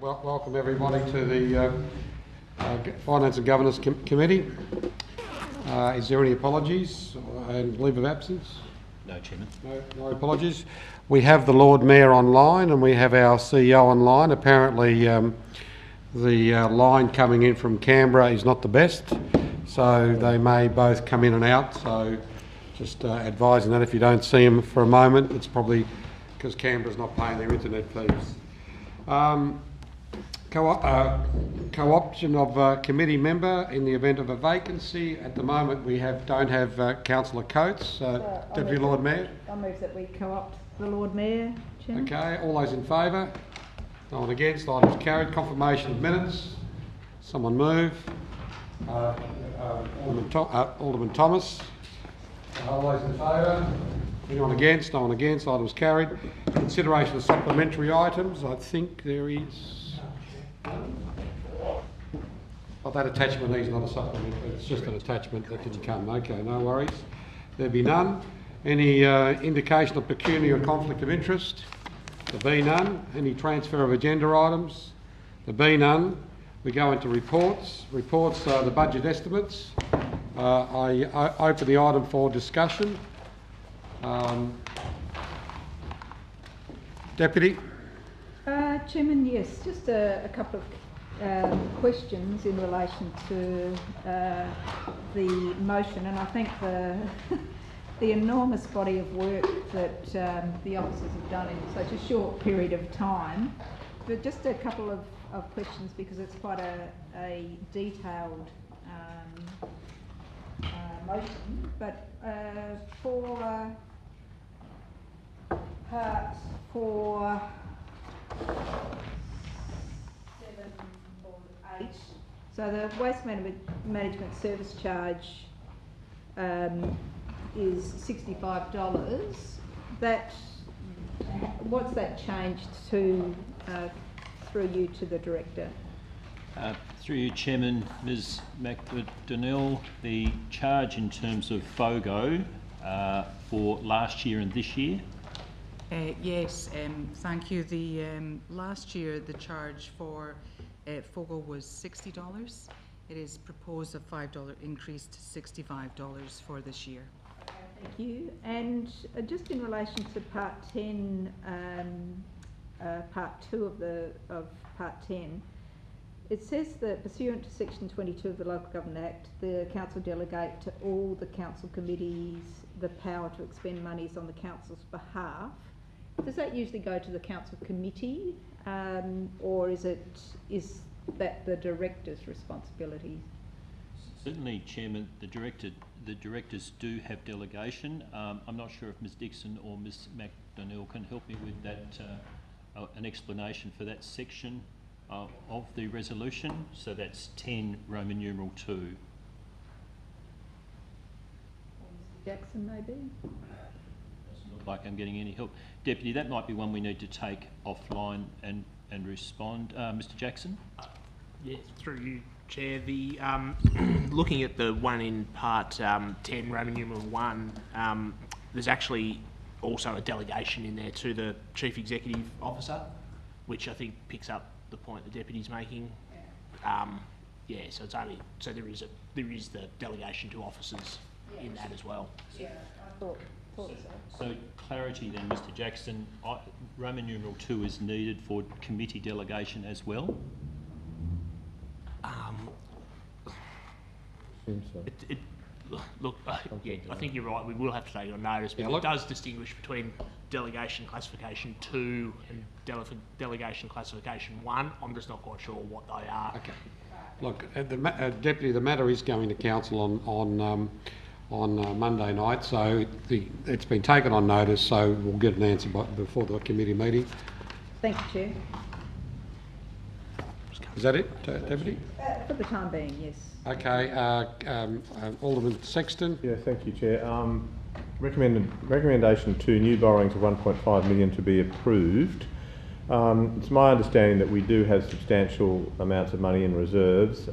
Welcome everybody to the Finance and Governance Committee. Is there any apologies and leave of absence? No, Chairman. No apologies. We have the Lord Mayor online and we have our CEO online. Apparently the line coming in from Canberra is not the best, so they may both come in and out. So just advising that if you don't see them for a moment, it's probably because Canberra's not paying their internet fees. Co-option of committee member in the event of a vacancy. At the moment we don't have Councillor Coates, Deputy Lord Mayor. I move that we co-opt the Lord Mayor, Chairman. Okay, all those in favour? No one against? Items carried. Confirmation of minutes. Someone move. Alderman Thomas. All those in favour? Anyone against? No one against. Items carried. Consideration of supplementary items. I think there is. Oh, that attachment is not a supplement, it's just an attachment that didn't come. Okay, no worries. There be none. Any indication of pecuniary or conflict of interest? There be none. Any transfer of agenda items? There be none. We go into reports. Reports are the budget estimates. I open the item for discussion. Deputy? Chairman, yes, just a couple of questions in relation to the motion, and I think the enormous body of work that the officers have done in such a short period of time. But just a couple of questions, because it's quite a detailed motion. But for part 7.8, so the waste management service charge is $65. What's that changed to through you to the Director? Through you, Chairman, Ms McDonnell, the charge in terms of FOGO for last year and this year? Yes, thank you. The last year the charge for FOGO was $60. It is proposed a $5 increase to $65 for this year. Thank you. And just in relation to Part 10, Part 2 of Part 10, it says that pursuant to Section 22 of the Local Government Act, the Council delegate to all the Council committees the power to expend monies on the Council's behalf. Does that usually go to the Council committee, or is that the Director's responsibility? Certainly, Chairman, the directors do have delegation. I'm not sure if Ms Dixon or Ms McDonnell can help me with that, an explanation for that section of the resolution. So that's 10 Roman numeral 2. Mr Jackson, maybe? Doesn't look like I'm getting any help. Deputy, that might be one we need to take offline and respond. Mr Jackson? Yes, through you, Chair. The looking at the one in Part 10, Roman numeral 1, there's actually also a delegation in there to the Chief Executive Officer, which I think picks up the point the Deputy's making. Yeah, so it's only there is the delegation to officers in that as well. Yeah, I thought so. So clarity then, Mr Jackson, Roman numeral 2 is needed for committee delegation as well? Look, yeah, I think you're right. We will have to take it on notice, but it does distinguish between delegation classification 2 and delegation classification 1. I'm just not quite sure what they are. Okay. Look, Deputy, the matter is going to Council on Monday night, so it's been taken on notice, so we'll get an answer before the committee meeting. Thank you, Chair. Is that it, Deputy? For the time being, yes. Okay. Alderman Sexton. Yeah, thank you, Chair. Recommendation 2, new borrowings of $1.5 million to be approved. It's my understanding that we do have substantial amounts of money in reserves.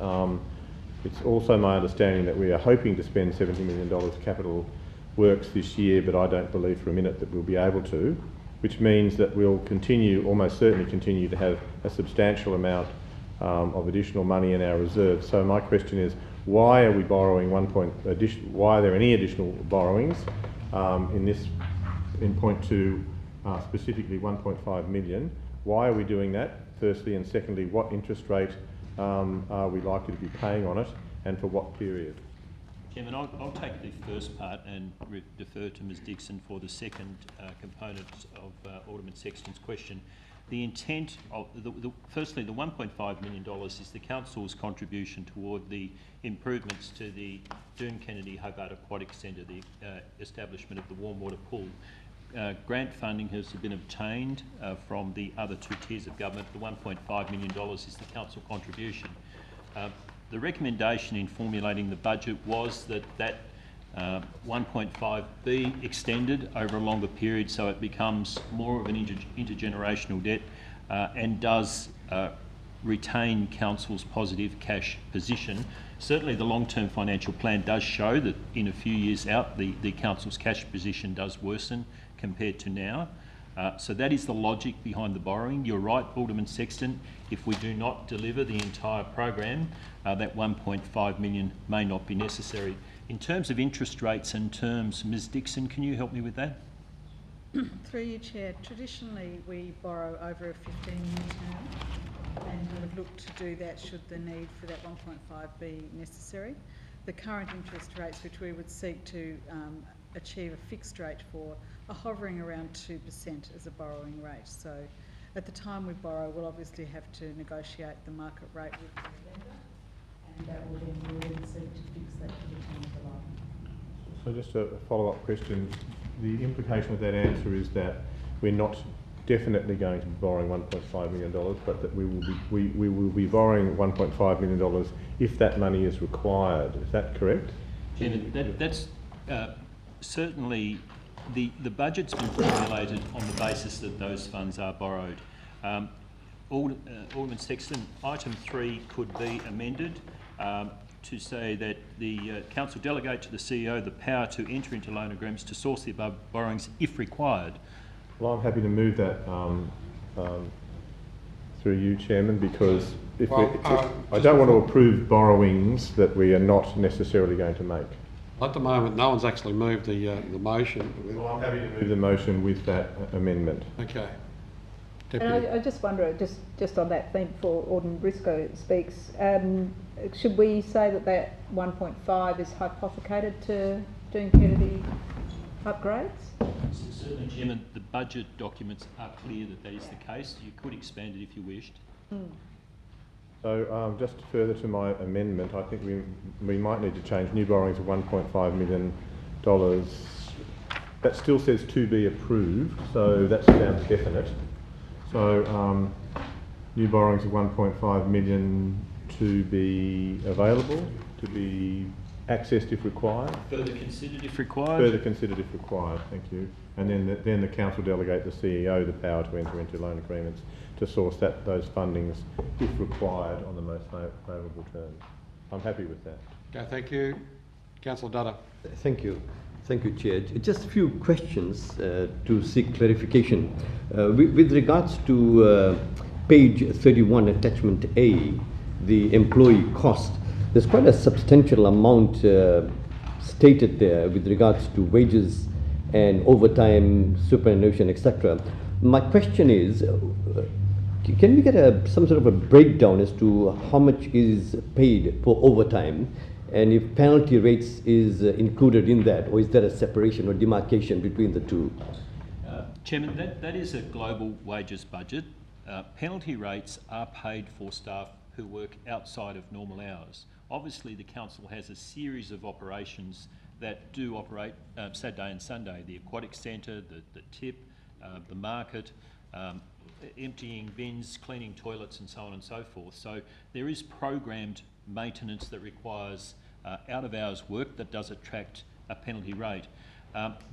It's also my understanding that we are hoping to spend $70 million capital works this year, but I don't believe for a minute that we'll be able to. which means that we'll continue, almost certainly continue, to have a substantial amount of additional money in our reserves. So my question is, why are we borrowing why are there any additional borrowings in point 2, specifically 1.5 million? Why are we doing that, firstly, and secondly, what interest rate are we likely to be paying on it, and for what period? Chairman, I'll take the first part and defer to Ms Dixon for the second component of Alderman Sexton's question. The intent of, firstly, the $1.5 million is the Council's contribution toward the improvements to the Doon Kennedy Hobart Aquatic Centre, the establishment of the warm water pool. Grant funding has been obtained from the other 2 tiers of government. The $1.5 million is the Council contribution. The recommendation in formulating the budget was that 1.5 be extended over a longer period so it becomes more of an intergenerational debt and does retain Council's positive cash position. Certainly the long-term financial plan does show that in a few years out the Council's cash position does worsen compared to now. So that is the logic behind the borrowing. You're right, Alderman Sexton, if we do not deliver the entire program, that 1.5 million may not be necessary. In terms of interest rates and terms, Ms Dixon, can you help me with that? Through you, Chair, traditionally we borrow over a 15-year term, and we would look to do that should the need for that 1.5 be necessary. The current interest rates, which we would seek to achieve a fixed rate for, are hovering around 2% as a borrowing rate. So at the time we borrow, we'll obviously have to negotiate the market rate with the lender, and that will then seek to fix that for the term of the loan. So just a follow-up question. The implication of that answer is that we're not definitely going to be borrowing $1.5 million, but that we will be borrowing $1.5 million if that money is required. Is that correct? Chairman, that's certainly the budget's been formulated on the basis that those funds are borrowed. Alderman Sexton, item 3 could be amended to say that the Council delegate to the CEO the power to enter into loan agreements to source the above borrowings if required. Well, I'm happy to move that through you, Chairman, because I don't want to approve borrowings that we are not necessarily going to make. At the moment, no one's actually moved the motion. Well, I'm happy to move the motion with that amendment. Okay. And I just wonder, just on that theme before Alderman Briscoe speaks, should we say that 1.5 is hypothecated to Doon Kennedy upgrades? Certainly, Chairman, the budget documents are clear that that is the case. You could expand it if you wished. So just further to my amendment, I think we might need to change new borrowings of $1.5 million. That still says to be approved, so that sounds definite. So new borrowings of 1.5 million to be available, to be accessed if required. Further considered if required. Further considered if required, thank you. And then the Council delegate the CEO the power to enter into loan agreements to source those fundings if required on the most favourable terms. I'm happy with that. Okay, thank you. Councillor Dutta. Thank you. Thank you, Chair. Just a few questions to seek clarification. With regards to page 31, attachment A, the employee cost, there's quite a substantial amount stated there with regards to wages and overtime, superannuation, etc. My question is, can we get some sort of a breakdown as to how much is paid for overtime, and if penalty rates is included in that, or is there a separation or demarcation between the two? Chairman, that is a global wages budget. Penalty rates are paid for staff who work outside of normal hours. Obviously, the Council has a series of operations that do operate Saturday and Sunday: the aquatic centre, the tip, the market, emptying bins, cleaning toilets, and so on and so forth. So there is programmed maintenance that requires out-of-hours work that does attract a penalty rate.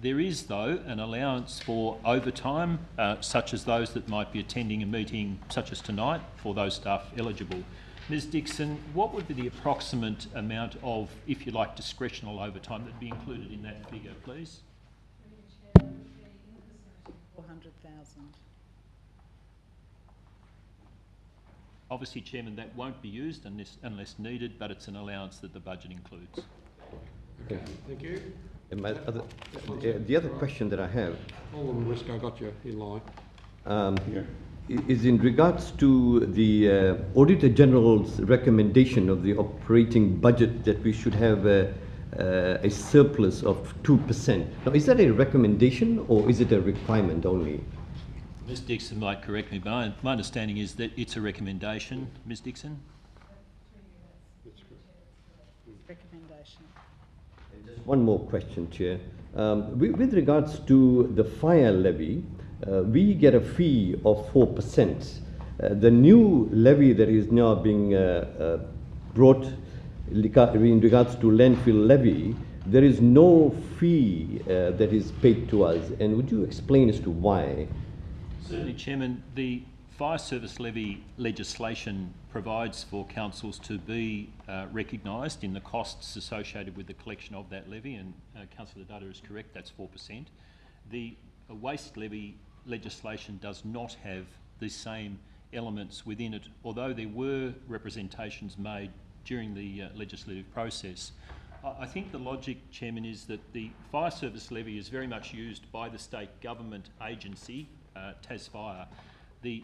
There is, though, an allowance for overtime, such as those that might be attending a meeting such as tonight, for those staff eligible. Ms Dixon, what would be the approximate amount of, if you like, discretional overtime that would be included in that figure, please? $100,000. Obviously, Chairman, that won't be used unless needed, but it's an allowance that the budget includes. Okay, thank you. And the other question that I have Alderman Briscoe, got you in line. is in regards to the Auditor General's recommendation of the operating budget that we should have a surplus of 2%. Now, is that a recommendation or is it a requirement only? Ms Dixon might correct me, but my understanding is that it's a recommendation. Ms Dixon? Recommendation. Just one more question, Chair. With regards to the fire levy, we get a fee of 4%. The new levy that is now being brought in regards to landfill levy, there is no fee that is paid to us. And would you explain as to why? Certainly, Chairman. The fire service levy legislation provides for councils to be recognised in the costs associated with the collection of that levy, and Councillor Dutta is correct, that's 4%. The waste levy legislation does not have the same elements within it, although there were representations made during the legislative process. I think the logic, Chairman, is that the fire service levy is very much used by the state government agency, TasFire. The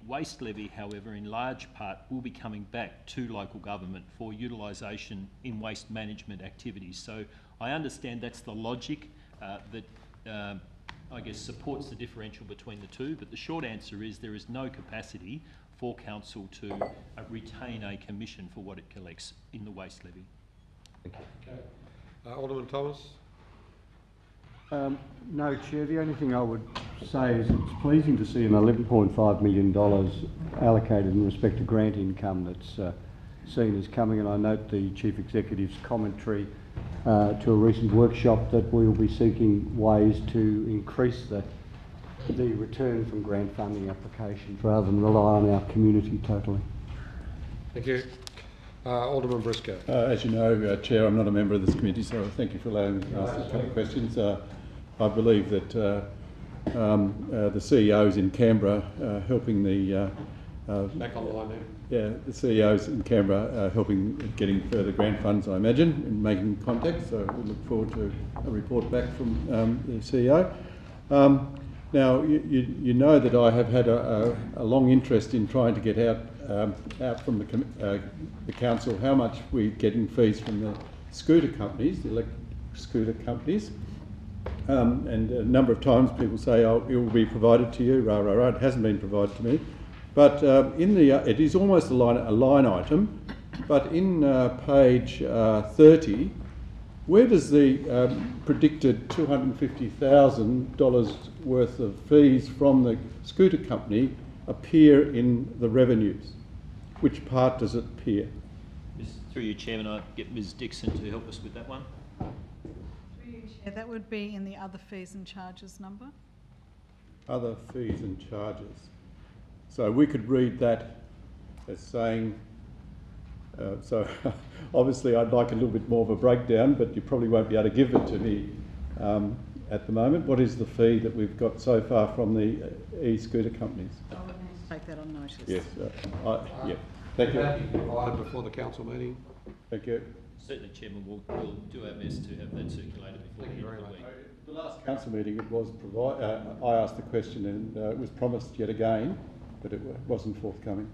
waste levy, however, in large part will be coming back to local government for utilisation in waste management activities. So I understand that's the logic that I guess supports the differential between the two, but the short answer is there is no capacity for council to retain a commission for what it collects in the waste levy. Okay. Alderman Thomas? No, Chair. The only thing I would say is it's pleasing to see an $11.5 million allocated in respect to grant income that's seen as coming, and I note the Chief Executive's commentary to a recent workshop that we will be seeking ways to increase the return from grant funding applications rather than rely on our community totally. Thank you. Alderman Briscoe. As you know, Chair, I'm not a member of this committee, so thank you for allowing me to ask a couple of questions. I believe that the CEOs in Canberra helping the... Back on the line now. Yeah, the CEOs in Canberra helping getting further grant funds, I imagine, and making contact, so we look forward to a report back from the CEO. Now, you know that I have had a long interest in trying to get out from the council how much we get in fees from the scooter companies, the electric scooter companies. And a number of times people say, oh, it will be provided to you, rah, rah, rah. It hasn't been provided to me. But it is almost a line item, but in page 30, where does the predicted $250,000 worth of fees from the scooter company appear in the revenues? Which part does it appear? Through you, Chairman, I'll get Ms Dixon to help us with that one. Yeah, that would be in the other fees and charges number. Other fees and charges. So we could read that as saying, so obviously I'd like a little bit more of a breakdown, but you probably won't be able to give it to me at the moment. What is the fee that we've got so far from the e-scooter companies? I would need to take that on notice. Yes, yeah. Thank you. That be provided before the council meeting. Thank you. Certainly, Chairman, we'll do our best to have that circulated before the end of the week. The last council meeting, it was I asked the question and it was promised yet again, but it wasn't forthcoming.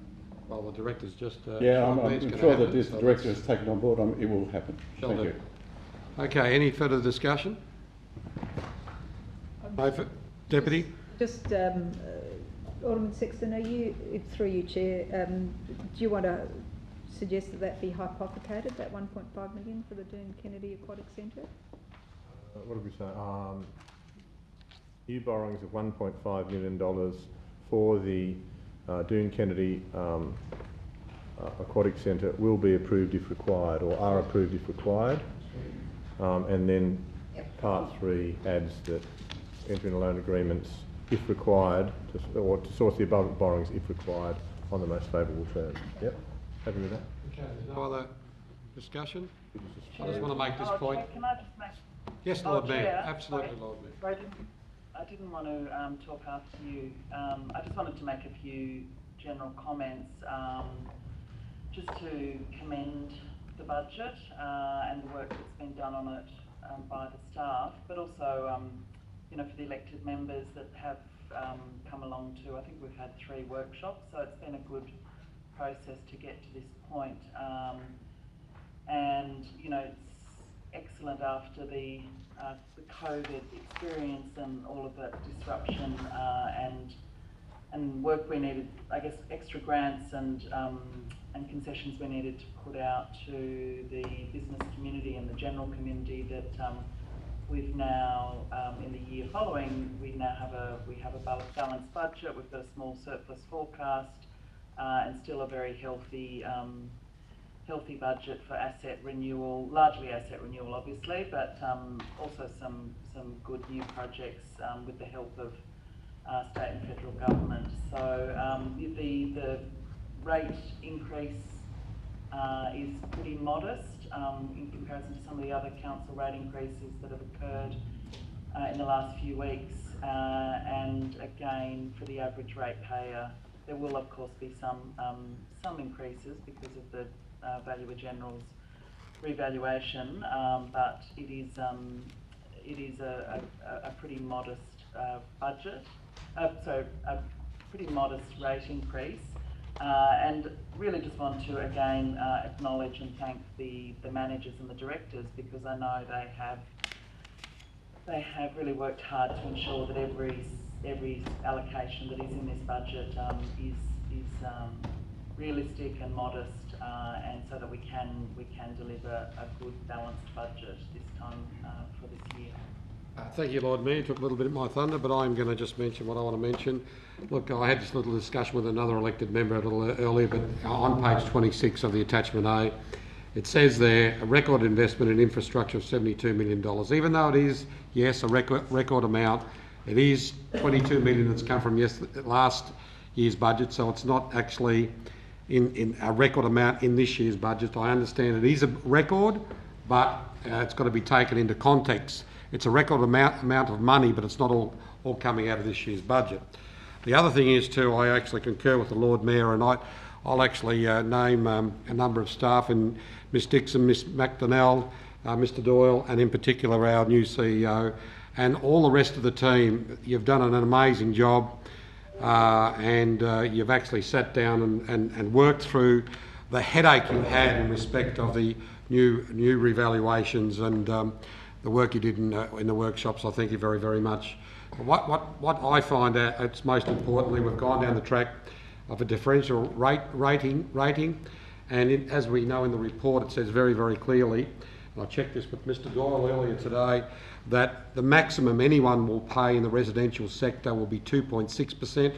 Well, the director's just... yeah, I'm sure that this director has taken on board. It will happen. Thank you. Okay, any further discussion? Deputy? Just, Alderman Sexton, are you, through you, Chair, do you want to suggest that that be hypothecated, that 1.5 million for the Doon Kennedy Aquatic Centre? What did we say? New borrowings of $1.5 million for the Doon Kennedy Aquatic Centre will be approved if required, or are approved if required. And then Part 3 adds that entering a loan agreements if required, or to source the above borrowings if required on the most favourable terms. Yep, happy with that. Okay, there's no other discussion? I just want to make this point. Can I just make... Yes, Lord Mayor, Chair, absolutely, Lord Mayor. I didn't want to talk after you. I just wanted to make a few general comments, just to commend the budget and the work that's been done on it by the staff, but also, you know, for the elected members that have come along to. I think we've had 3 workshops, so it's been a good process to get to this point. And you know, it's excellent after the COVID experience and all of that disruption and work we needed, I guess, extra grants and concessions we needed to put out to the business community and the general community that we've now, in the year following, we have a balanced budget. We've got a small surplus forecast and still a very healthy budget for asset renewal, largely asset renewal obviously, but also some good new projects with the help of state and federal government. So the rate increase is pretty modest in comparison to some of the other council rate increases that have occurred in the last few weeks. And again, for the average ratepayer, there will of course be some increases because of the Valuer General's revaluation, but it is a pretty modest budget. So a pretty modest rate increase, and really just want to again acknowledge and thank the managers and the directors, because I know they have really worked hard to ensure that every allocation that is in this budget is realistic and modest, and so that we can deliver a good balanced budget this time for this year. Thank you, Lord Mayor. You took a little bit of my thunder, but I'm going to just mention what I want to mention. Look, I had this little discussion with another elected member a little earlier, but on page 26 of the attachment A, it says there a record investment in infrastructure of $72 million. Even though it is, yes, a record amount, it is $22 million that's come from last year's budget, so it's not actually in a record amount in this year's budget. I understand it is a record, but it's got to be taken into context. It's a record amount of money, but it's not all coming out of this year's budget. The other thing is too, I actually concur with the Lord Mayor, and I'll actually name a number of staff, and Ms Dixon, Ms McDonnell, Mr Doyle, and in particular our new CEO, and all the rest of the team. You've done an amazing job, and you've actually sat down and worked through the headache you had in respect of the new revaluations and the work you did in the workshops. I thank you very, very much. What I find out, it's most importantly, we've gone down the track of a differential rating, and as we know in the report, it says very, very clearly, and I checked this with Mr Doyle earlier today, that the maximum anyone will pay in the residential sector will be 2.6%,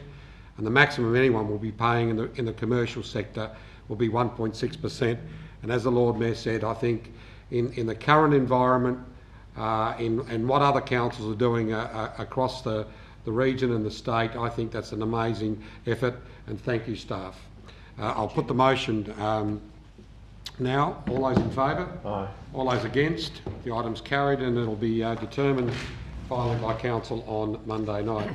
and the maximum anyone will be paying in the commercial sector will be 1.6%. And as the Lord Mayor said, I think in the current environment, and what other councils are doing across the region and the state, I think that's an amazing effort, and thank you, staff. I'll put the motion now. All those in favour? Aye. All those against? The item's carried, and it'll be determined finally by council on Monday night.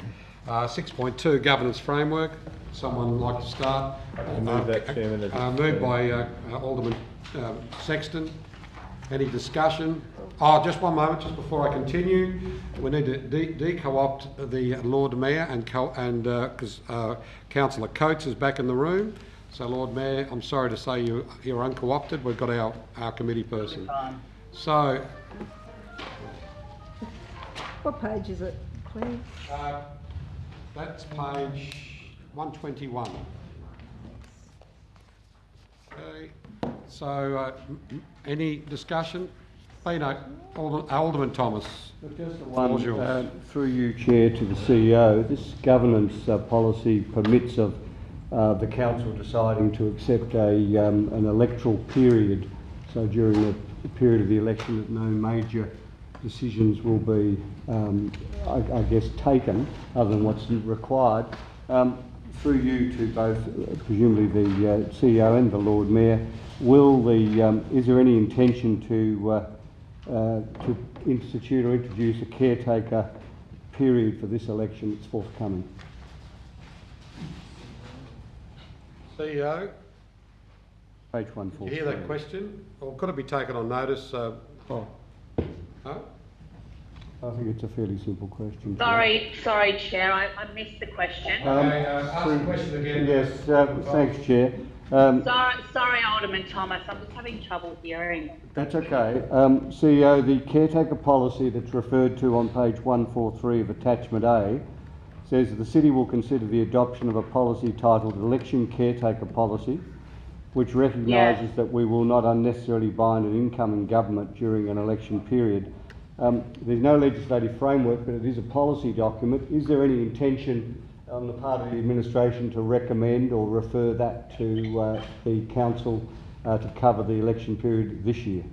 6.2, governance framework. Someone like to start? I'll move that, Chairman. Moved by Alderman Sexton. Any discussion? Oh, just one moment, just before I continue. We need to de-co-opt the Lord Mayor, and because Councillor Coates is back in the room. So, Lord Mayor, I'm sorry to say you're unco-opted. We've got our committee person. So, what page is it, please? That's page 121. Okay. So, any discussion? Alderman Thomas. Just one, through you, Chair, to the CEO. This governance policy permits of the council deciding to accept an electoral period. So during the period of the election, that no major decisions will be, I guess, taken other than what's required. Through you to both, presumably the CEO and the Lord Mayor, is there any intention to institute or introduce a caretaker period for this election that's forthcoming. CEO, Page you 143. hear that question? Or could it be taken on notice? Oh, No? I think it's a fairly simple question. Sorry, Chair, I missed the question. Ask the question again. Yes, thanks, Chair. Sorry, Alderman Thomas, I'm just having trouble hearing. That's okay. CEO, the caretaker policy that's referred to on page 143 of attachment A says that the City will consider the adoption of a policy titled Election Caretaker Policy, which recognises that we will not unnecessarily bind an incoming government during an election period. There's no legislative framework, but it is a policy document. Is there any intention on the part of the administration to recommend or refer that to the council to cover the election period this year?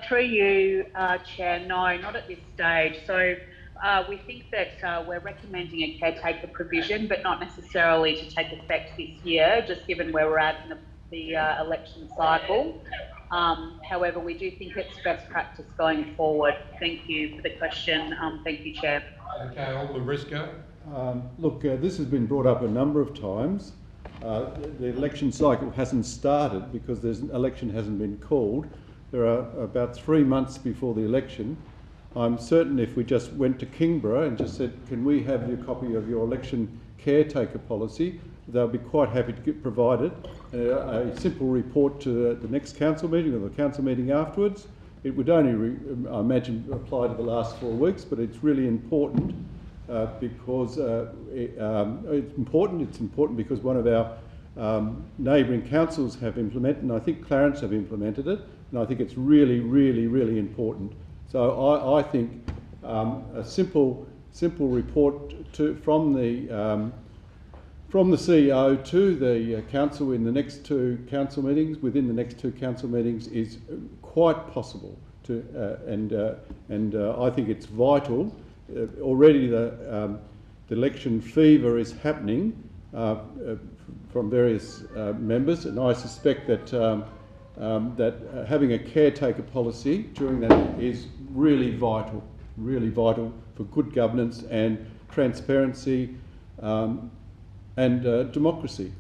Through you, Chair, no, not at this stage. So we think that we're recommending a caretaker provision, but not necessarily to take effect this year, just given where we're at in the election cycle. However, we do think it's best practice going forward. Thank you for the question. Thank you, Chair. Okay, Alderman Briscoe. Look, this has been brought up a number of times. The election cycle hasn't started because the election hasn't been called. There are about 3 months before the election. I'm certain if we just went to Kingborough and just said, can we have your copy of your election caretaker policy, they'll be quite happy to provide it. A simple report to the next council meeting or the council meeting afterwards. It would only, I imagine, apply to the last 4 weeks, but it's really important because it's important because one of our neighbouring councils have implemented, and I think Clarence have implemented it, and I think it's really, really, really important. So I think a simple report from the CEO to the council in the next 2 council meetings, within the next 2 council meetings, is quite possible. And I think it's vital. Already the election fever is happening from various members, and I suspect that having a caretaker policy during that is really vital for good governance and transparency and democracy.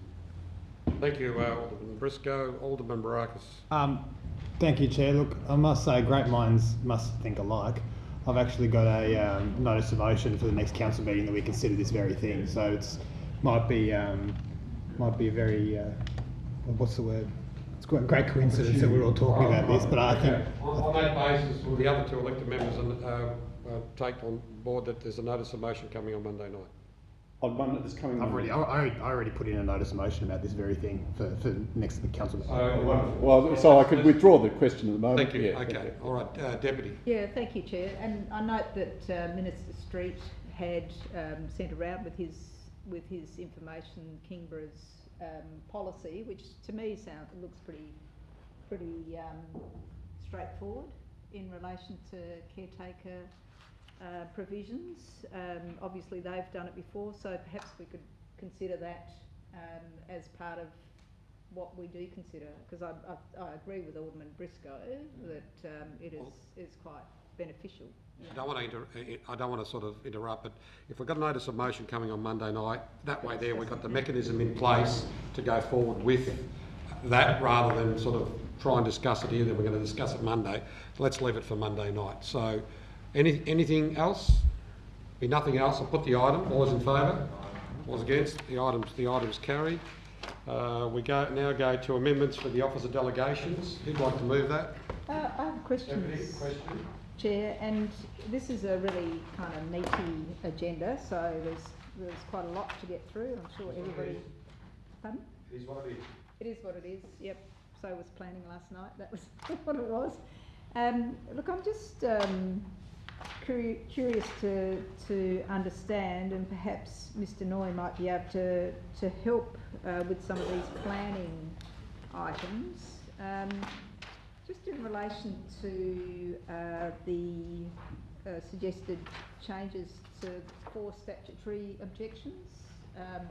Thank you, Alderman Briscoe. Alderman Barakis. Thank you, Chair. Look, I must say, great minds must think alike. I've actually got a notice of motion for the next council meeting that we consider this very thing. So it's might be a very what's the word? It's quite a great coincidence that we're all talking about this. But I think on that basis, will the other 2 elected members take on board that there's a notice of motion coming on Monday night? On one that is coming. I already put in a notice of motion about this very thing for next to the council. So I could withdraw the question at the moment. Thank you. Yeah, okay. All right, Deputy. Yeah, thank you, Chair. And I note that Minister Street had sent around with his information Kingborough's policy, which to me looks pretty straightforward in relation to caretaker provisions. Obviously they've done it before, so perhaps we could consider that as part of what we do consider, because I agree with Alderman Briscoe that it is quite beneficial. I don't want to sort of interrupt, but if we've got a notice of motion coming on Monday night, that way there we've got the mechanism in place to go forward with that, rather than sort of try and discuss it here, then we're going to discuss it Monday. Let's leave it for Monday night. So anything else? Be nothing else, I'll put the item. All those in favour? All those against? The item's carried. We now go to amendments for the Office of Delegations. Who'd like to move that? I have questions, Chair, and this is a really kind of meaty agenda, so there's quite a lot to get through. I'm sure everybody... Pardon? It is what it is. It is what it is, yep. So was planning last night, that was what it was. Look, I'm just curious to understand, and perhaps Mr Noy might be able to help with some of these planning items. Just in relation to the suggested changes to 4 statutory objections,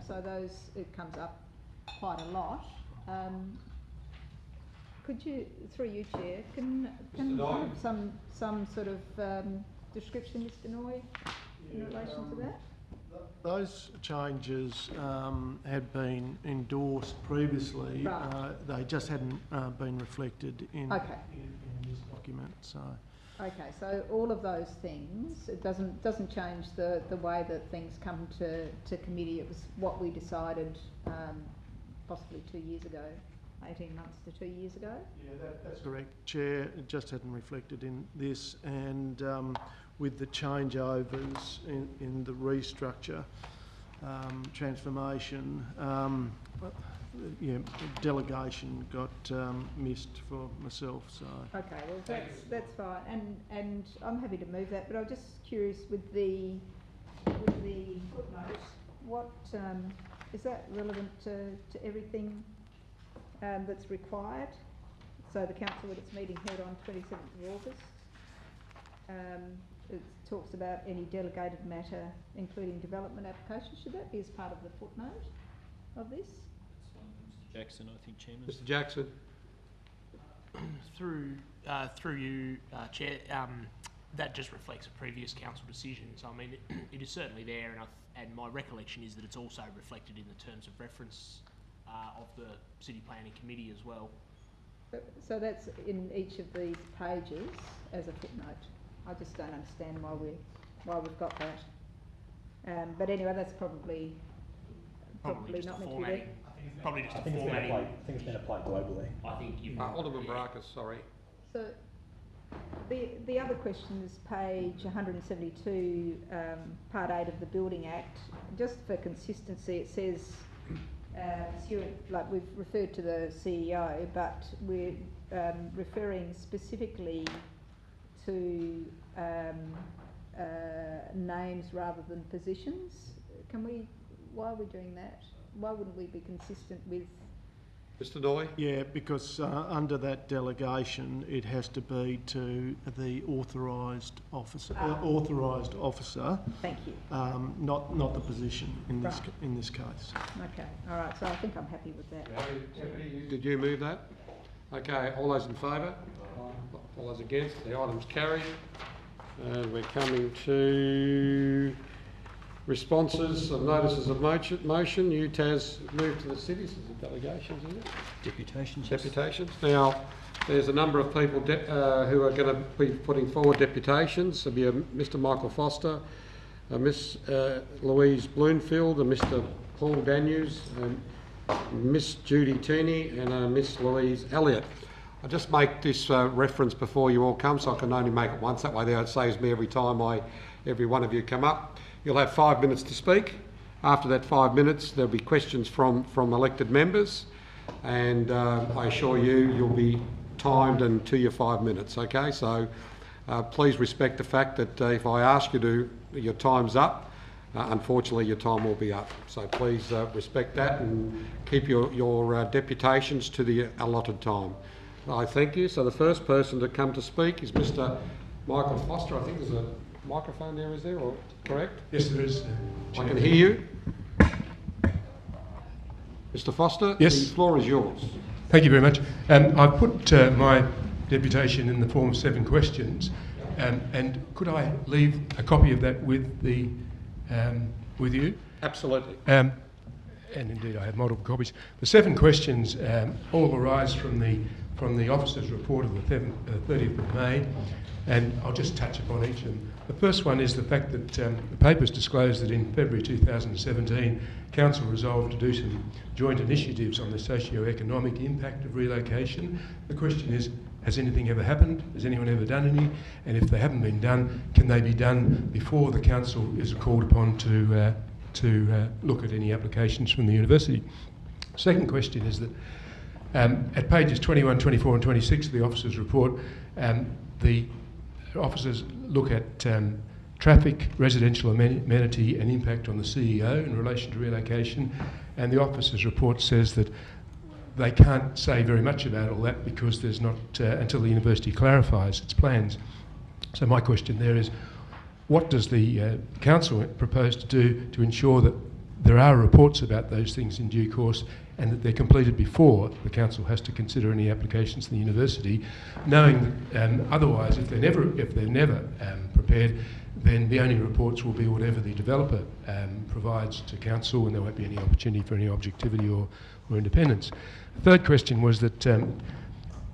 so it comes up quite a lot. Could you, through you, Chair, can I have some sort of description, Mr. Noy, in relation to that? Those changes had been endorsed previously. Right. They just hadn't been reflected in this document. So. Okay, so all of those things, it doesn't change the way that things come to committee. It was what we decided possibly 2 years ago, 18 months to 2 years ago. Yeah, that's correct, Chair. It just hadn't reflected in this, and with the changeovers in the restructure, transformation, yeah, delegation got missed for myself. So. Okay, well that's fine, and I'm happy to move that. But I'm just curious with the footnote, what is that relevant to everything that's required? So the council at its meeting held on 27th of August. It talks about any delegated matter, including development applications. Should that be as part of the footnote of this? Mr. Jackson, I think, Chairman. Mr. Jackson. Through you, Chair, that just reflects a previous council decision. So I mean, it is certainly there, and my recollection is that it's also reflected in the terms of reference of the City Planning Committee as well. So that's in each of these pages as a footnote. I just don't understand why we've got that. But anyway, that's probably not meant to be there. Probably just I think it's been applied globally. I think you. Alderman Baracus, sorry. So the other question is page 172, part 8 of the Building Act. Just for consistency, it says, like we've referred to the CEO, but we're referring specifically to names rather than positions. Why are we doing that? Why wouldn't we be consistent with? Mr. Noy? Yeah, because under that delegation, it has to be to the authorised officer. Thank you. Not the position in Right. this case. Okay, all right. So I think I'm happy with that. Did you move that? Okay, all those in favour? All those against? The item's carried. We're coming to responses of notices of motion. UTAS moved to the cities as a delegations, is it? Deputations. Deputations. Now, there's a number of people who are going to be putting forward deputations. There'll be Mr. Michael Foster, Miss Louise Bloomfield, and Mr. Paul Daniels, Miss Judy Turney, and Miss Louise Elliott. I just make this reference before you all come, so I can only make it once. That way, there it saves me every time every one of you come up. You'll have 5 minutes to speak. After that 5 minutes, there'll be questions from elected members, and I assure you'll be timed and to your 5 minutes. Okay, so please respect the fact that if I ask you to, your time's up. Unfortunately, your time will be up. So please respect that and keep your deputations to the allotted time. I thank you. So the first person to come to speak is Mr. Michael Foster. I think there's a microphone there, is there, or correct? Yes, there is. I can hear you. Mr. Foster, yes. The floor is yours. Thank you very much. I've put my deputation in the form of 7 questions, and could I leave a copy of that with you? Absolutely. And indeed, I have multiple copies. The 7 questions all arise from the officer's report of the 30th of May, and I'll just touch upon each of them. The first one is the fact that the papers disclosed that in February 2017, Council resolved to do some joint initiatives on the socio-economic impact of relocation. The question is, has anything ever happened? Has anyone ever done any? And if they haven't been done, can they be done before the Council is called upon to look at any applications from the university? Second question is that at pages 21, 24 and 26 of the officer's report, the officers look at traffic, residential amenity and impact on the CEO in relation to relocation, and the officer's report says that they can't say very much about all that because there's not until the university clarifies its plans. So my question there is, what does the council propose to do to ensure that there are reports about those things in due course, and that they're completed before the council has to consider any applications to the university, knowing that otherwise, if they're never prepared, then the only reports will be whatever the developer provides to council, and there won't be any opportunity for any objectivity or independence. The third question was that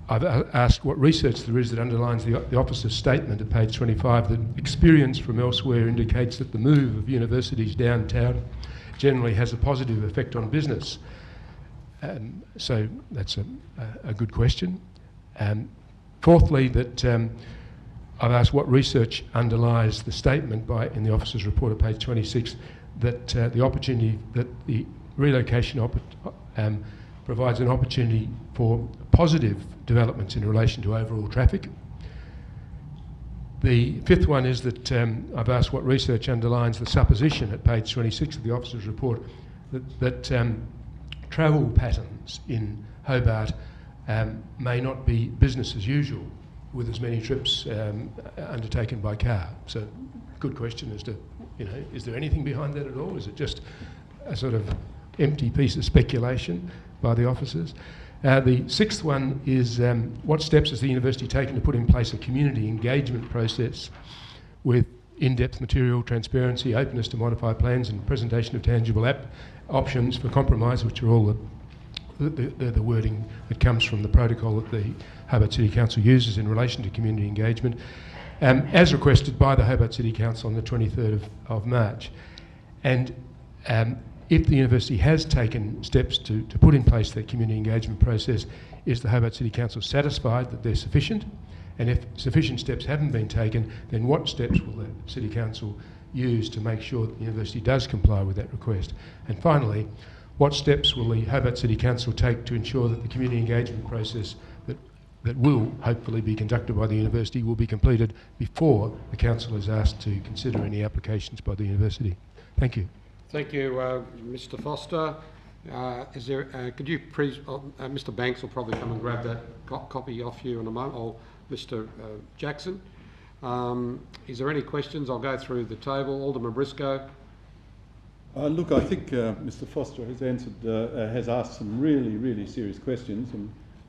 I've asked what research there is that underlines the officer's statement at page 25 that experience from elsewhere indicates that the move of universities downtown generally has a positive effect on business. So that's a good question. Fourthly, that I've asked what research underlies the statement in the officer's report at page 26 that the relocation provides an opportunity for positive developments in relation to overall traffic. The fifth one is that I've asked what research underlines the supposition at page 26 of the officer's report that travel patterns in Hobart may not be business as usual with as many trips undertaken by car. So, good question as to, is there anything behind that at all? Is it just a sort of empty piece of speculation by the officers? The sixth one is what steps has the university taken to put in place a community engagement process with in-depth material, transparency, openness to modify plans and presentation of tangible options for compromise, which are all the wording that comes from the protocol that the Hobart City Council uses in relation to community engagement, as requested by the Hobart City Council on the 23rd of March. And if the university has taken steps to put in place that community engagement process, is the Hobart City Council satisfied that they're sufficient? And if sufficient steps haven't been taken, then what steps will the City Council use to make sure that the university does comply with that request? And finally, what steps will the Hobart City Council take to ensure that the community engagement process that will hopefully be conducted by the university will be completed before the council is asked to consider any applications by the university? Thank you. Thank you, Mr. Foster. Could you please, Mr. Banks will probably come and grab that copy off you in a moment, or Mr. Jackson. Is there any questions? I'll go through the table. Alderman Briscoe. Look, I think Mr. Foster has asked some really, really serious questions,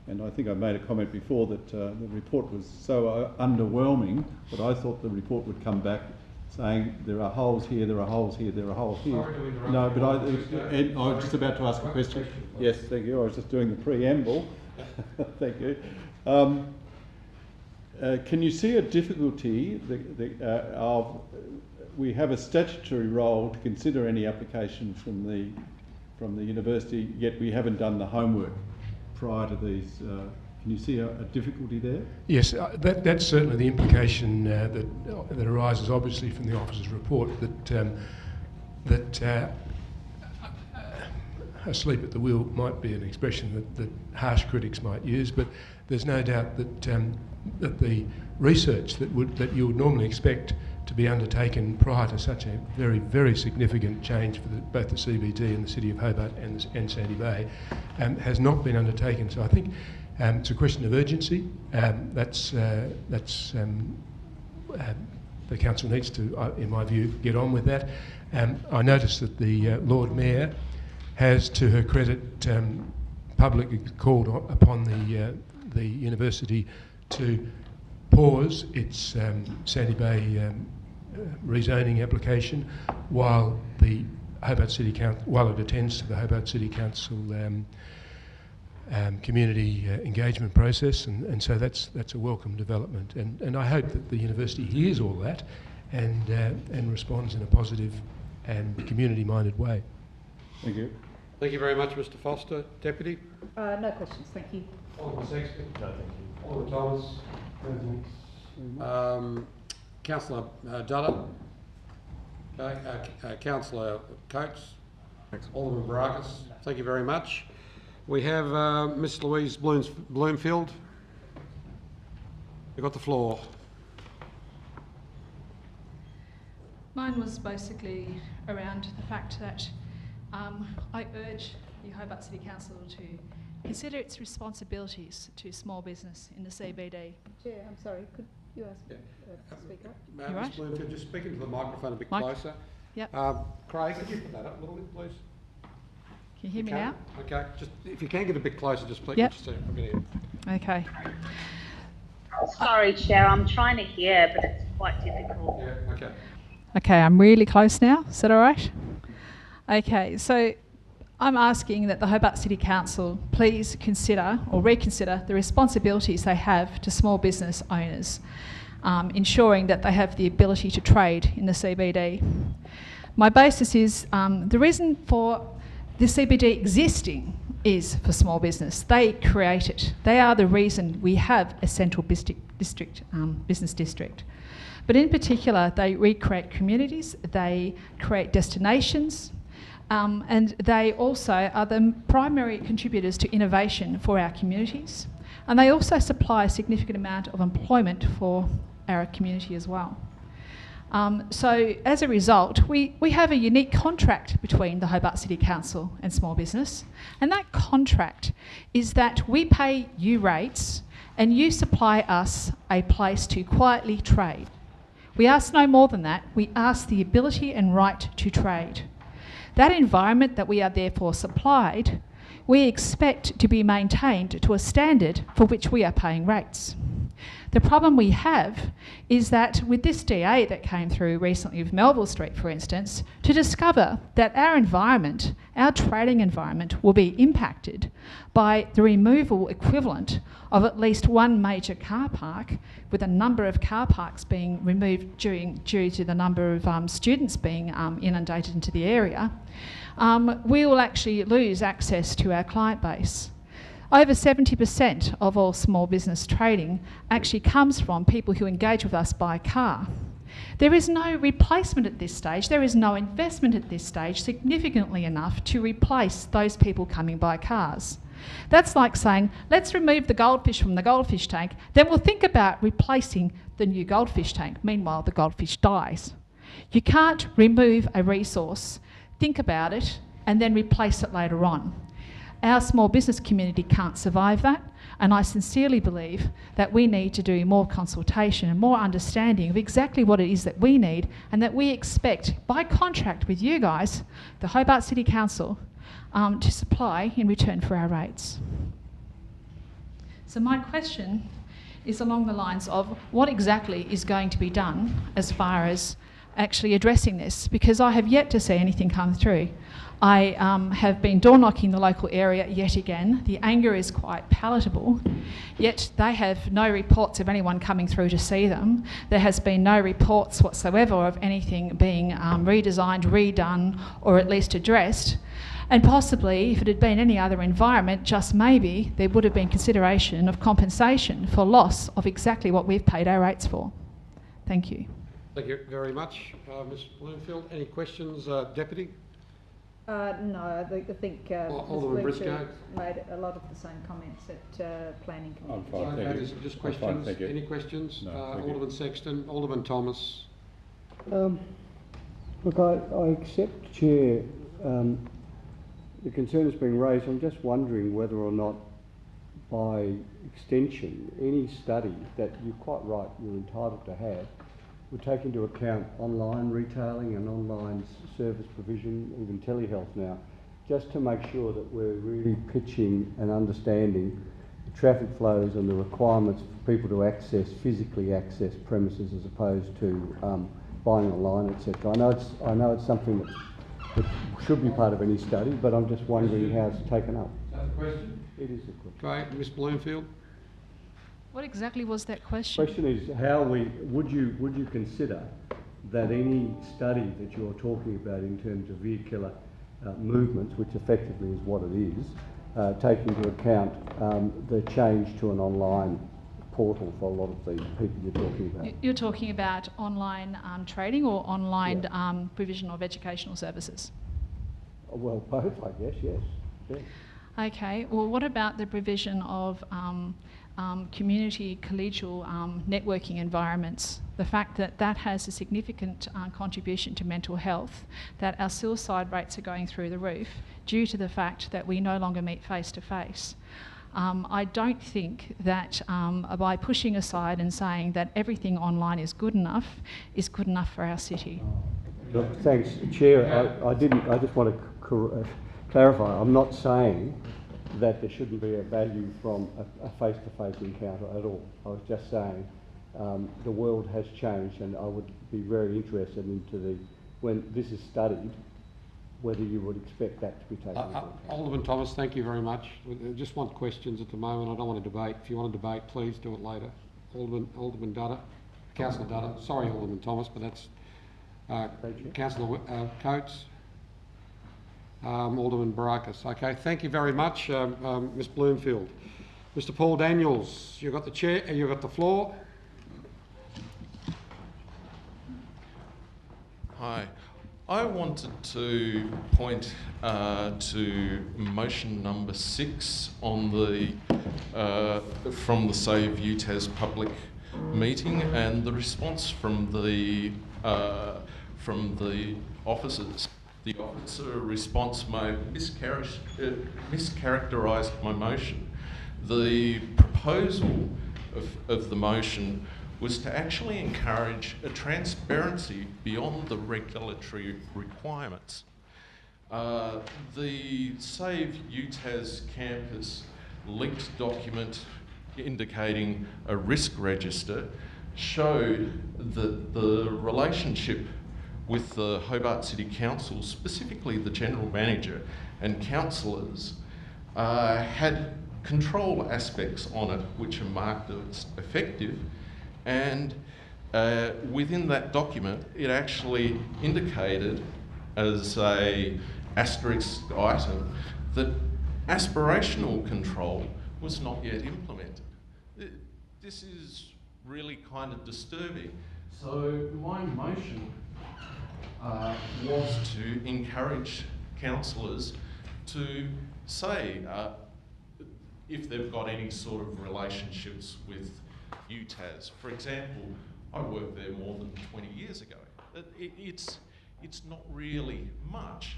and I think I made a comment before that the report was so underwhelming that I thought the report would come back saying there are holes here, there are holes here, there are holes here. Sorry to interrupt. No, but I was just about to ask a question. Yes, thank you. I was just doing the preamble. Thank you. Can you see a difficulty of we have a statutory role to consider any applications from the university, yet we haven't done the homework prior to these? Can you see a difficulty there? Yes, that's certainly the implication that arises obviously from the officer's report, that asleep at the wheel might be an expression that harsh critics might use, but there's no doubt that the research that you would normally expect to be undertaken prior to such a very, very significant change for both the CBD and the City of Hobart and Sandy Bay has not been undertaken. So I think it's a question of urgency. The council needs to, in my view, get on with that. I noticed that the Lord Mayor has, to her credit, publicly called upon the university to pause its Sandy Bay rezoning application while the Hobart City Council, while it attends to the Hobart City Council community engagement process, and so that's a welcome development, and I hope that the university hears all that and responds in a positive and community-minded way. Thank you. Thank you very much, Mr. Foster. Deputy? No questions, thank you. Alderman Sexton? No, thank you. Alderman Thomas? No, thanks. Councillor Dutta? Okay. Councillor Coates? Thanks. Alderman Barakis? Thank you very much. We have Miss Louise Bloomfield. You've got the floor. Mine was basically around the fact that I urge the Hobart City Council to consider its responsibilities to small business in the CBD. Chair, I'm sorry, could you ask to speak up? Ms. Bloomfield, just speak into the microphone a bit closer. Yep. Craig, could you put that up a little bit, please? Can you hear me now? Okay, just if you can get a bit closer, just please. Yep. Just a minute. Okay. Sorry, Chair, I'm trying to hear, but it's quite difficult. Yeah, okay. Okay, I'm really close now. Is that all right? Okay, so I'm asking that the Hobart City Council please consider or reconsider the responsibilities they have to small business owners, ensuring that they have the ability to trade in the CBD. My basis is the reason for the CBD existing is for small business. They create it. They are the reason we have a central business district. But in particular, they recreate communities, they create destinations, and they also are the primary contributors to innovation for our communities. And they also supply a significant amount of employment for our community as well. So as a result, we have a unique contract between the Hobart City Council and small business, and that contract is that we pay you rates and you supply us a place to quietly trade. We ask no more than that. We ask the ability and right to trade. That environment that we are therefore supplied, we expect to be maintained to a standard for which we are paying rates. The problem we have is that with this DA that came through recently with Melville Street, for instance, to discover that our environment, our trading environment, will be impacted by the removal equivalent of at least one major car park, with a number of car parks being removed due to the number of students being inundated into the area, we will actually lose access to our client base. Over 70% of all small business trading actually comes from people who engage with us by car. There is no replacement at this stage. There is no investment at this stage significantly enough to replace those people coming by cars. That's like saying, let's remove the goldfish from the goldfish tank, then we'll think about replacing the new goldfish tank. Meanwhile, the goldfish dies. You can't remove a resource, think about it, and then replace it later on. Our small business community can't survive that, and I sincerely believe that we need to do more consultation and more understanding of exactly what it is that we need and that we expect by contract with you guys, the Hobart City Council, to supply in return for our rates. So my question is along the lines of what exactly is going to be done as far as actually addressing this, because I have yet to see anything come through. I have been door knocking the local area yet again. The anger is quite palatable, yet they have no reports of anyone coming through to see them. There has been no reports whatsoever of anything being redesigned, redone, or at least addressed. And possibly, if it had been any other environment, just maybe there would have been consideration of compensation for loss of exactly what we've paid our rates for. Thank you. Thank you very much. Ms Bloomfield, any questions, Deputy? No, I think Alderman Briscoe made a lot of the same comments at Planning Committee. I'm fine, thank you. Just I'm questions? fine, thank you. Any questions? No, thank Alderman you. Sexton, Alderman Thomas. Look, I accept, Chair, the concern that's being raised. I'm just wondering whether or not, by extension, any study that you're quite right, you're entitled to have, would take into account online retailing and online service provision, even telehealth now, just to make sure that we're really pitching and understanding the traffic flows and the requirements for people to physically access premises as opposed to buying online, etc. I know it's something that should be part of any study, but I'm just wondering how it's taken up. Is that the question? It is the question. Great. Ms Bloomfield? What exactly was that question? The question is, would you consider that any study that you're talking about in terms of vehicular movements, which effectively is what it is, take into account the change to an online portal for a lot of the people you're talking about? You're talking about online trading or online provision of educational services? Well, both, I guess, yes. Yeah. Okay, well, what about the provision of community collegial networking environments? The fact that that has a significant contribution to mental health, that our suicide rates are going through the roof due to the fact that we no longer meet face to face. I don't think that by pushing aside and saying that everything online is good enough for our city. Look, thanks, Chair. I just want to clarify. I'm not saying that there shouldn't be a value from a face-to-face encounter at all. I was just saying the world has changed, and I would be very interested into when this is studied, whether you would expect that to be taken into account. Alderman Thomas, thank you very much. I just want questions at the moment. I don't want to debate. If you want to debate, please do it later. Alderman Dutta, Councillor Dutta. Sorry, Alderman Thomas, but that's Councillor Coates. Alderman Barakis. Okay, thank you very much, Ms Bloomfield. Mr Paul Daniels, you've got the chair. You've got the floor. Hi. I wanted to point to motion number 6 on the from the Save UTAS public meeting and the response from the officers. The officer response mischaracterised my motion. The proposal of the motion was to actually encourage a transparency beyond the regulatory requirements. The Save UTAS campus leaked document indicating a risk register showed that the relationship with the Hobart City Council, specifically the General Manager and councillors, had control aspects on it which are marked as effective, and within that document it actually indicated as a asterisk item that aspirational control was not yet implemented. This is really kind of disturbing. So my motion was to encourage councillors to say if they've got any sort of relationships with UTAS. For example, I worked there more than 20 years ago. It's not really much,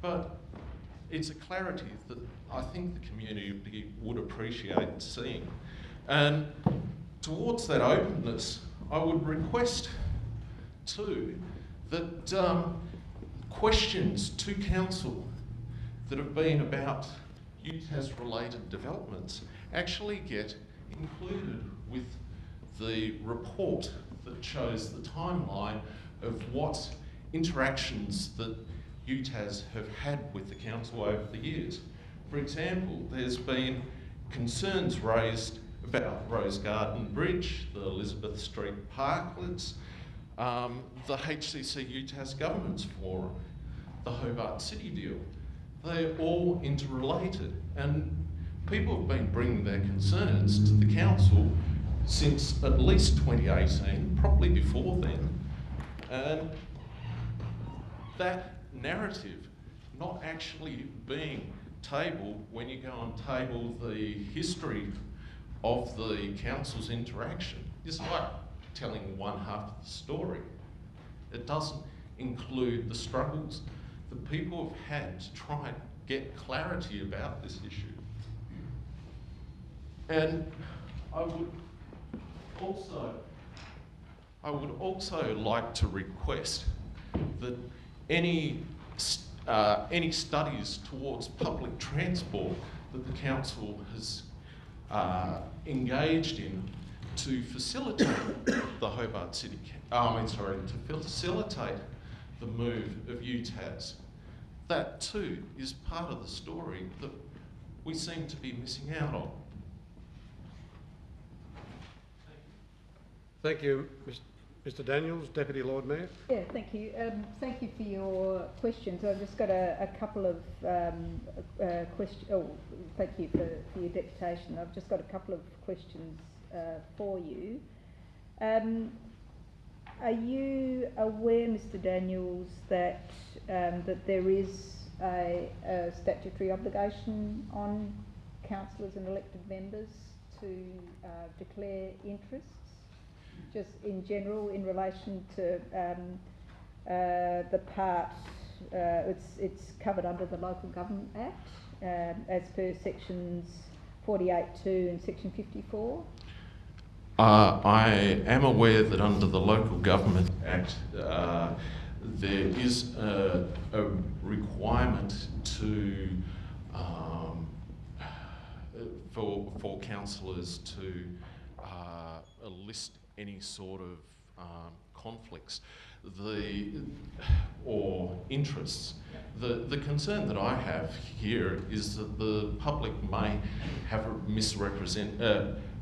but it's a clarity that I think the community would appreciate seeing. And towards that openness, I would request too that questions to council that have been about UTAS related developments actually get included with the report that shows the timeline of what interactions that UTAS have had with the council over the years. For example, there's been concerns raised about Rose Garden Bridge, the Elizabeth Street parklets, the HCC UTAS Governance Forum, the Hobart City deal. They're all interrelated, and people have been bringing their concerns to the council since at least 2018, probably before then. And that narrative not actually being tabled when you go and table the history of the council's interaction is like telling one half of the story. It doesn't include the struggles that people have had to try and get clarity about this issue. And I would also like to request that any studies towards public transport that the council has engaged in to facilitate the Hobart City, to facilitate the move of UTAS. That too is part of the story that we seem to be missing out on. Thank you, Mr Daniels, Deputy Lord Mayor. Yeah, thank you. Thank you for your questions. I've just got a couple of questions. Oh, thank you for your deputation. I've just got a couple of questions for you. Are you aware, Mr Daniels, that that there is a statutory obligation on councillors and elected members to declare interests, just in general, in relation to the part, it's covered under the Local Government Act, as per sections 48(2) and section 54? I am aware that under the Local Government Act, there is a requirement to for councillors to list any sort of conflicts or interests. The concern that I have here is that the public may have a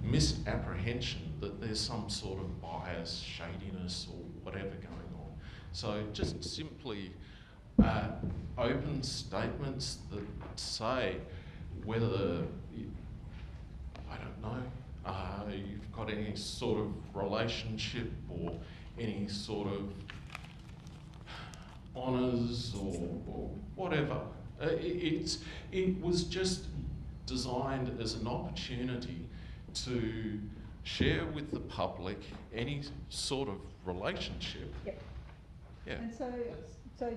misapprehension that there's some sort of bias, shadiness or whatever going on. So just simply open statements that say whether, I don't know, you've got any sort of relationship or any sort of honours or whatever. It was just designed as an opportunity to share with the public any sort of relationship. Yep. Yeah. And so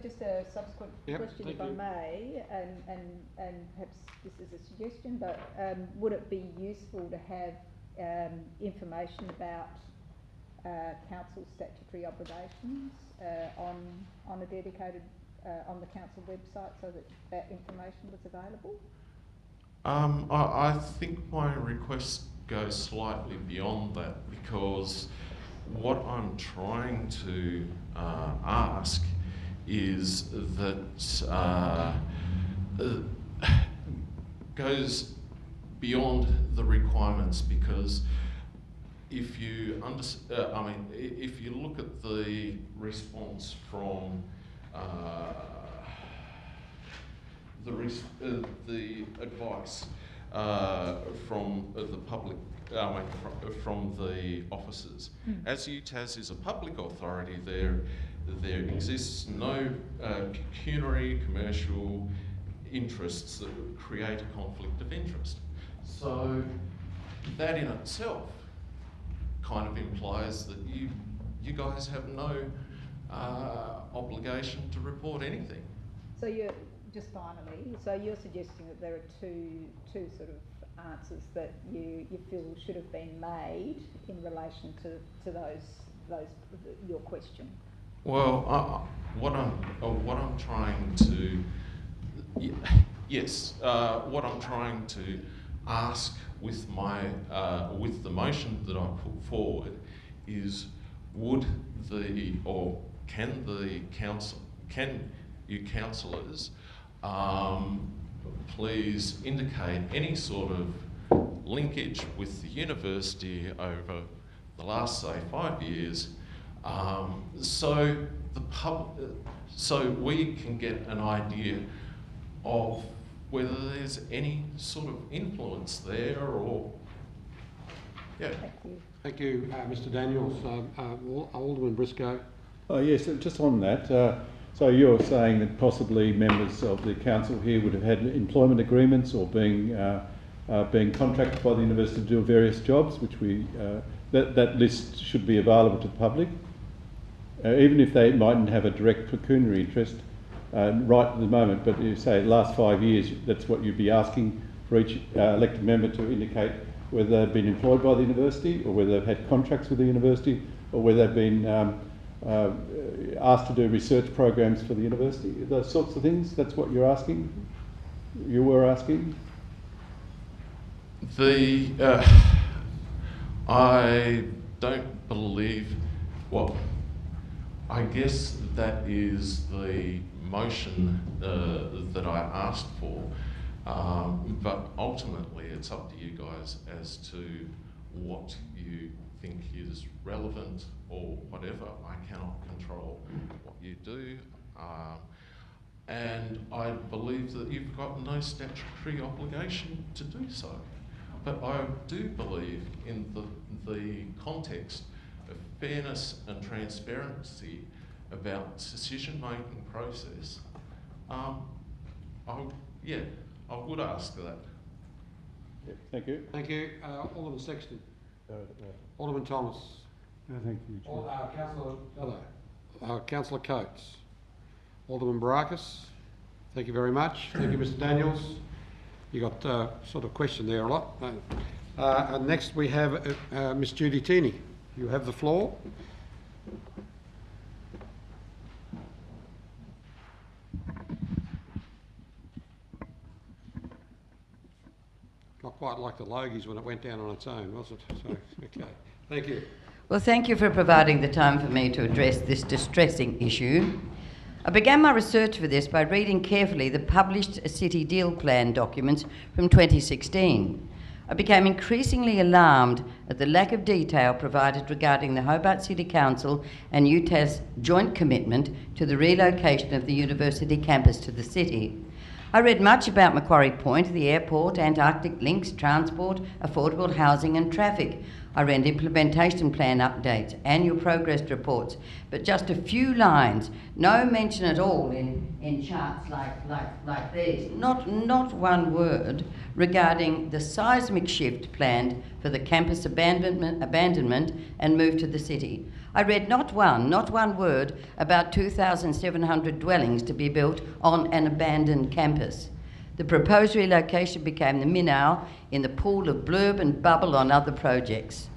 just a subsequent question, if I may, and perhaps this is a suggestion, but would it be useful to have information about council statutory obligations on a dedicated on the council website so that that information was available? I think my request goes slightly beyond that, because what I'm trying to ask is that goes beyond the requirements, because if you if you look at the response from the advice from the public, from the officers, as UTAS is a public authority, there exists no pecuniary commercial interests that would create a conflict of interest. So that in itself kind of implies that you guys have no obligation to report anything. So you're, just finally, so you're suggesting that there are two sort of answers that you feel should have been made in relation to those your question. Well, what I'm trying to what I'm trying to ask with my with the motion that I put forward is, can you councillors please indicate any sort of linkage with the university over the last, say, 5 years, so so we can get an idea of whether there's any sort of influence there, or Thank you, Mr. Daniels. Alderman Briscoe. Oh yes, just on that. So you're saying that possibly members of the council here would have had employment agreements or being contracted by the university to do various jobs, which that list should be available to the public, even if they mightn't have a direct pecuniary interest right at the moment. But you say last 5 years, that's what you'd be asking for each elected member to indicate whether they've been employed by the university, or whether they've had contracts with the university, or whether they've been asked to do research programs for the university. Those sorts of things. That's what you're asking. You were asking. I don't believe. Well, I guess that is the motion that I asked for, but ultimately it's up to you guys as to what you think is relevant or whatever. I cannot control what you do, and I believe that you've got no statutory obligation to do so. But I do believe in the context of fairness and transparency about decision-making process. I would ask that. Yeah, thank you. Thank you. Alderman Sexton. Alderman Thomas. No, thank you, Chair. Councillor Coates. Alderman Barakis. Thank you very much. Thank you, Mr. Daniels. You got sort of question there a lot. And next we have Miss Judy Teeney. You have the floor. quite like the Logies when it went down on its own, wasn't it? So, okay. Thank you. Well, thank you for providing the time for me to address this distressing issue. I began my research for this by reading carefully the published City Deal Plan documents from 2016. I became increasingly alarmed at the lack of detail provided regarding the Hobart City Council and UTAS joint commitment to the relocation of the university campus to the city. I read much about Macquarie Point, the airport, Antarctic links, transport, affordable housing and traffic. I read implementation plan updates, annual progress reports, but just a few lines, no mention at all in charts like these. Not one word regarding the seismic shift planned for the campus abandonment and move to the city. I read not one word about 2,700 dwellings to be built on an abandoned campus. The proposed relocation became the minnow in the pool of blurb and bubble on other projects.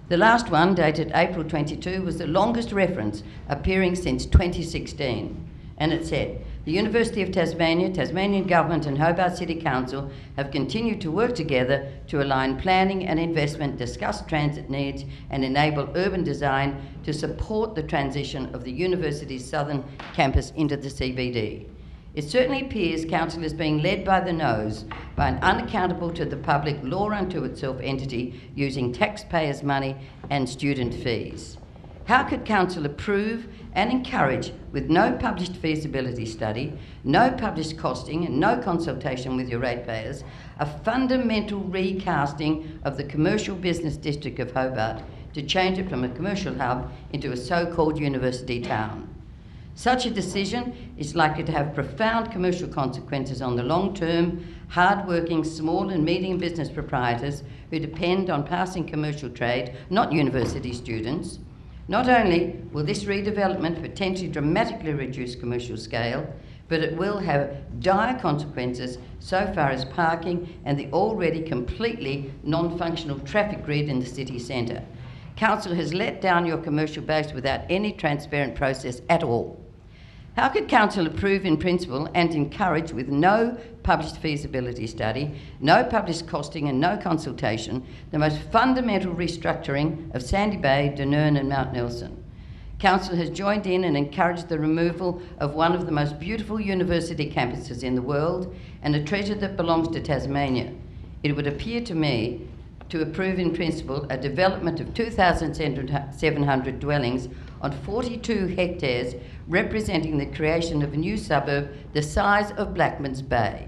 The last one, dated April 22, was the longest reference appearing since 2016. And it said, the University of Tasmania, Tasmanian Government and Hobart City Council have continued to work together to align planning and investment, discuss transit needs and enable urban design to support the transition of the university's southern campus into the CBD. It certainly appears Council is being led by the nose by an unaccountable to the public, law unto itself entity using taxpayers' money and student fees. How could Council approve and encourage, with no published feasibility study, no published costing and no consultation with your ratepayers, a fundamental recasting of the commercial business district of Hobart to change it from a commercial hub into a so-called university town? Such a decision is likely to have profound commercial consequences on the long-term, hard-working small and medium business proprietors who depend on passing commercial trade, not university students. Not only will this redevelopment potentially dramatically reduce commercial scale, but it will have dire consequences so far as parking and the already completely non-functional traffic grid in the city centre. Council has let down your commercial base without any transparent process at all. How could Council approve in principle and encourage, with no published feasibility study, no published costing and no consultation, the most fundamental restructuring of Sandy Bay, Dunurn and Mount Nelson? Council has joined in and encouraged the removal of one of the most beautiful university campuses in the world and a treasure that belongs to Tasmania. It would appear to me to approve in principle a development of 2,700 dwellings on 42 hectares, representing the creation of a new suburb the size of Blackman's Bay.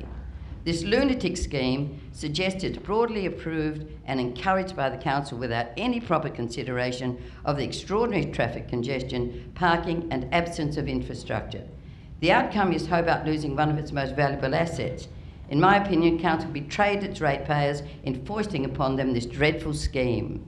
This lunatic scheme, suggested, broadly approved and encouraged by the Council without any proper consideration of the extraordinary traffic congestion, parking and absence of infrastructure. The outcome is Hobart losing one of its most valuable assets. In my opinion, Council betrayed its ratepayers in foisting upon them this dreadful scheme.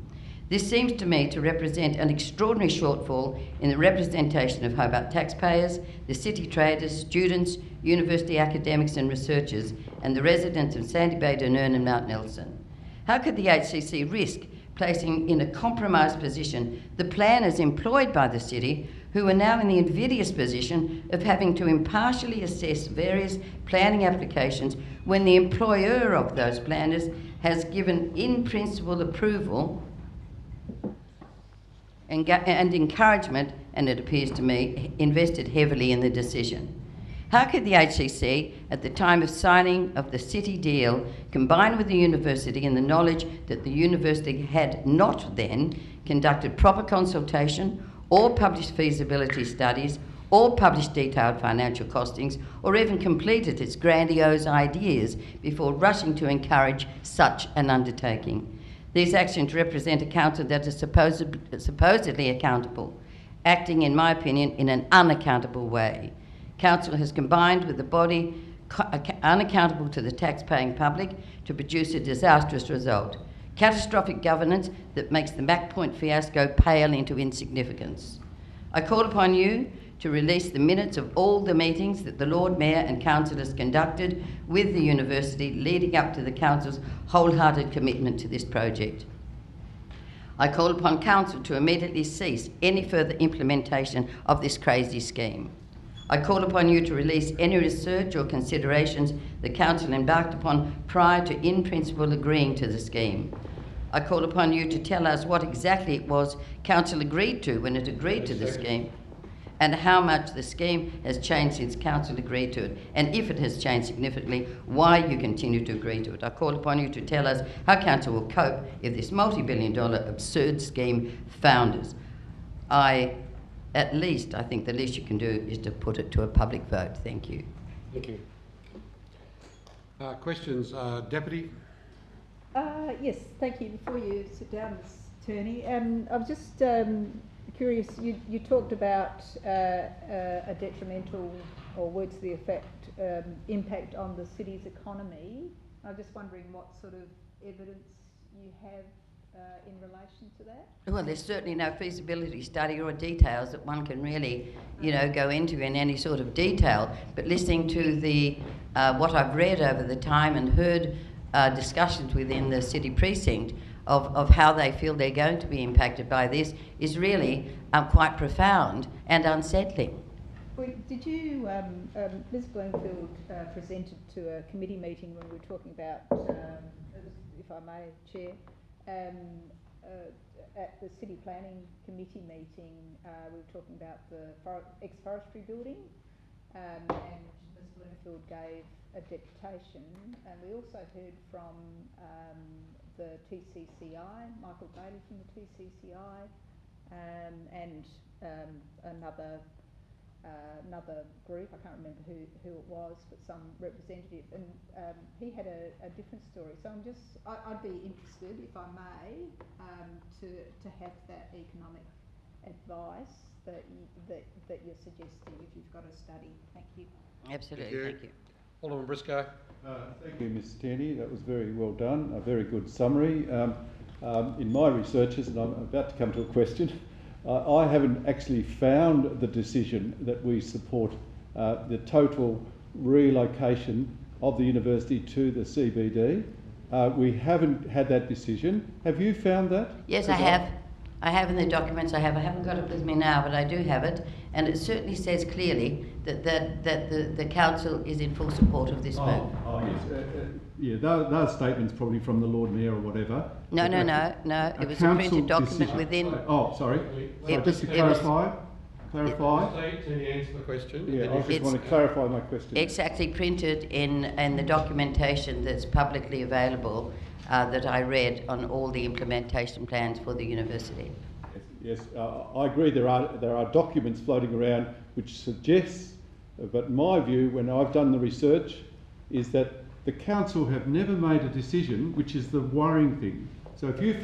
This seems to me to represent an extraordinary shortfall in the representation of Hobart taxpayers, the city traders, students, university academics and researchers, and the residents of Sandy Bay, Dunurn and Mount Nelson. How could the HCC risk placing in a compromised position the planners employed by the city, who are now in the invidious position of having to impartially assess various planning applications when the employer of those planners has given in principle approval and encouragement, and it appears to me, invested heavily in the decision? How could the HCC, at the time of signing of the city deal, combine with the university in the knowledge that the university had not then conducted proper consultation or published feasibility studies or published detailed financial costings or even completed its grandiose ideas before rushing to encourage such an undertaking? These actions represent a council that is supposedly accountable, acting, in my opinion, in an unaccountable way. Council has combined with the body unaccountable to the tax-paying public to produce a disastrous result. Catastrophic governance that makes the Mac Point fiasco pale into insignificance. I call upon you to release the minutes of all the meetings that the Lord Mayor and councillors conducted with the university leading up to the council's wholehearted commitment to this project. I call upon council to immediately cease any further implementation of this crazy scheme. I call upon you to release any research or considerations the Council embarked upon prior to in principle agreeing to the scheme. I call upon you to tell us what exactly it was Council agreed to when it agreed to the scheme, and how much the scheme has changed since Council agreed to it, and if it has changed significantly, why you continue to agree to it. I call upon you to tell us how Council will cope if this multi-billion-dollar absurd scheme founders. I think the least you can do is to put it to a public vote. Thank you. Thank you. Questions, Deputy? Yes, thank you. Before you sit down, Ms. Attorney, I'm just curious, you talked about a detrimental, or words to the effect, impact on the city's economy. I'm just wondering what sort of evidence you have in relation to that? Well, there's certainly no feasibility study or details that one can really, go into in any sort of detail. But listening to the what I've read over the time and heard discussions within the city precinct of how they feel they're going to be impacted by this is really quite profound and unsettling. Well, did you, Ms. Bloomfield presented to a committee meeting when we were talking about, if I may, Chair, at the City Planning Committee meeting, we were talking about the ex-forestry building, and Ms. Bloomfield gave a deputation, and we also heard from the TCCI, Michael Bailey from the TCCI, and another group, I can't remember who it was, but some representative, and he had a different story. So I'd be interested, if I may, to have that economic advice that you're suggesting if you've got a study. Thank you. Absolutely, thank you. Alderman Briscoe. Thank you, Ms. Tierney. That was very well done. A very good summary. In my researches, and I'm about to come to a question, I haven't actually found the decision that we support the total relocation of the university to the CBD. We haven't had that decision. Have you found that? Yes, I have. I have in the documents I have. I haven't got it with me now, but I do have it. And it certainly says clearly that the council is in full support of this move. Yes. Those statements probably from the Lord Mayor or whatever. No. It was a printed document within. Oh, sorry. Just to clarify. Can you answer the question? Yeah, I just want to clarify my question. It's actually printed in the documentation that's publicly available that I read on all the implementation plans for the university. Yes, I agree. There are documents floating around which suggests, but my view, when I've done the research, is that the council have never made a decision, which is the worrying thing. So if you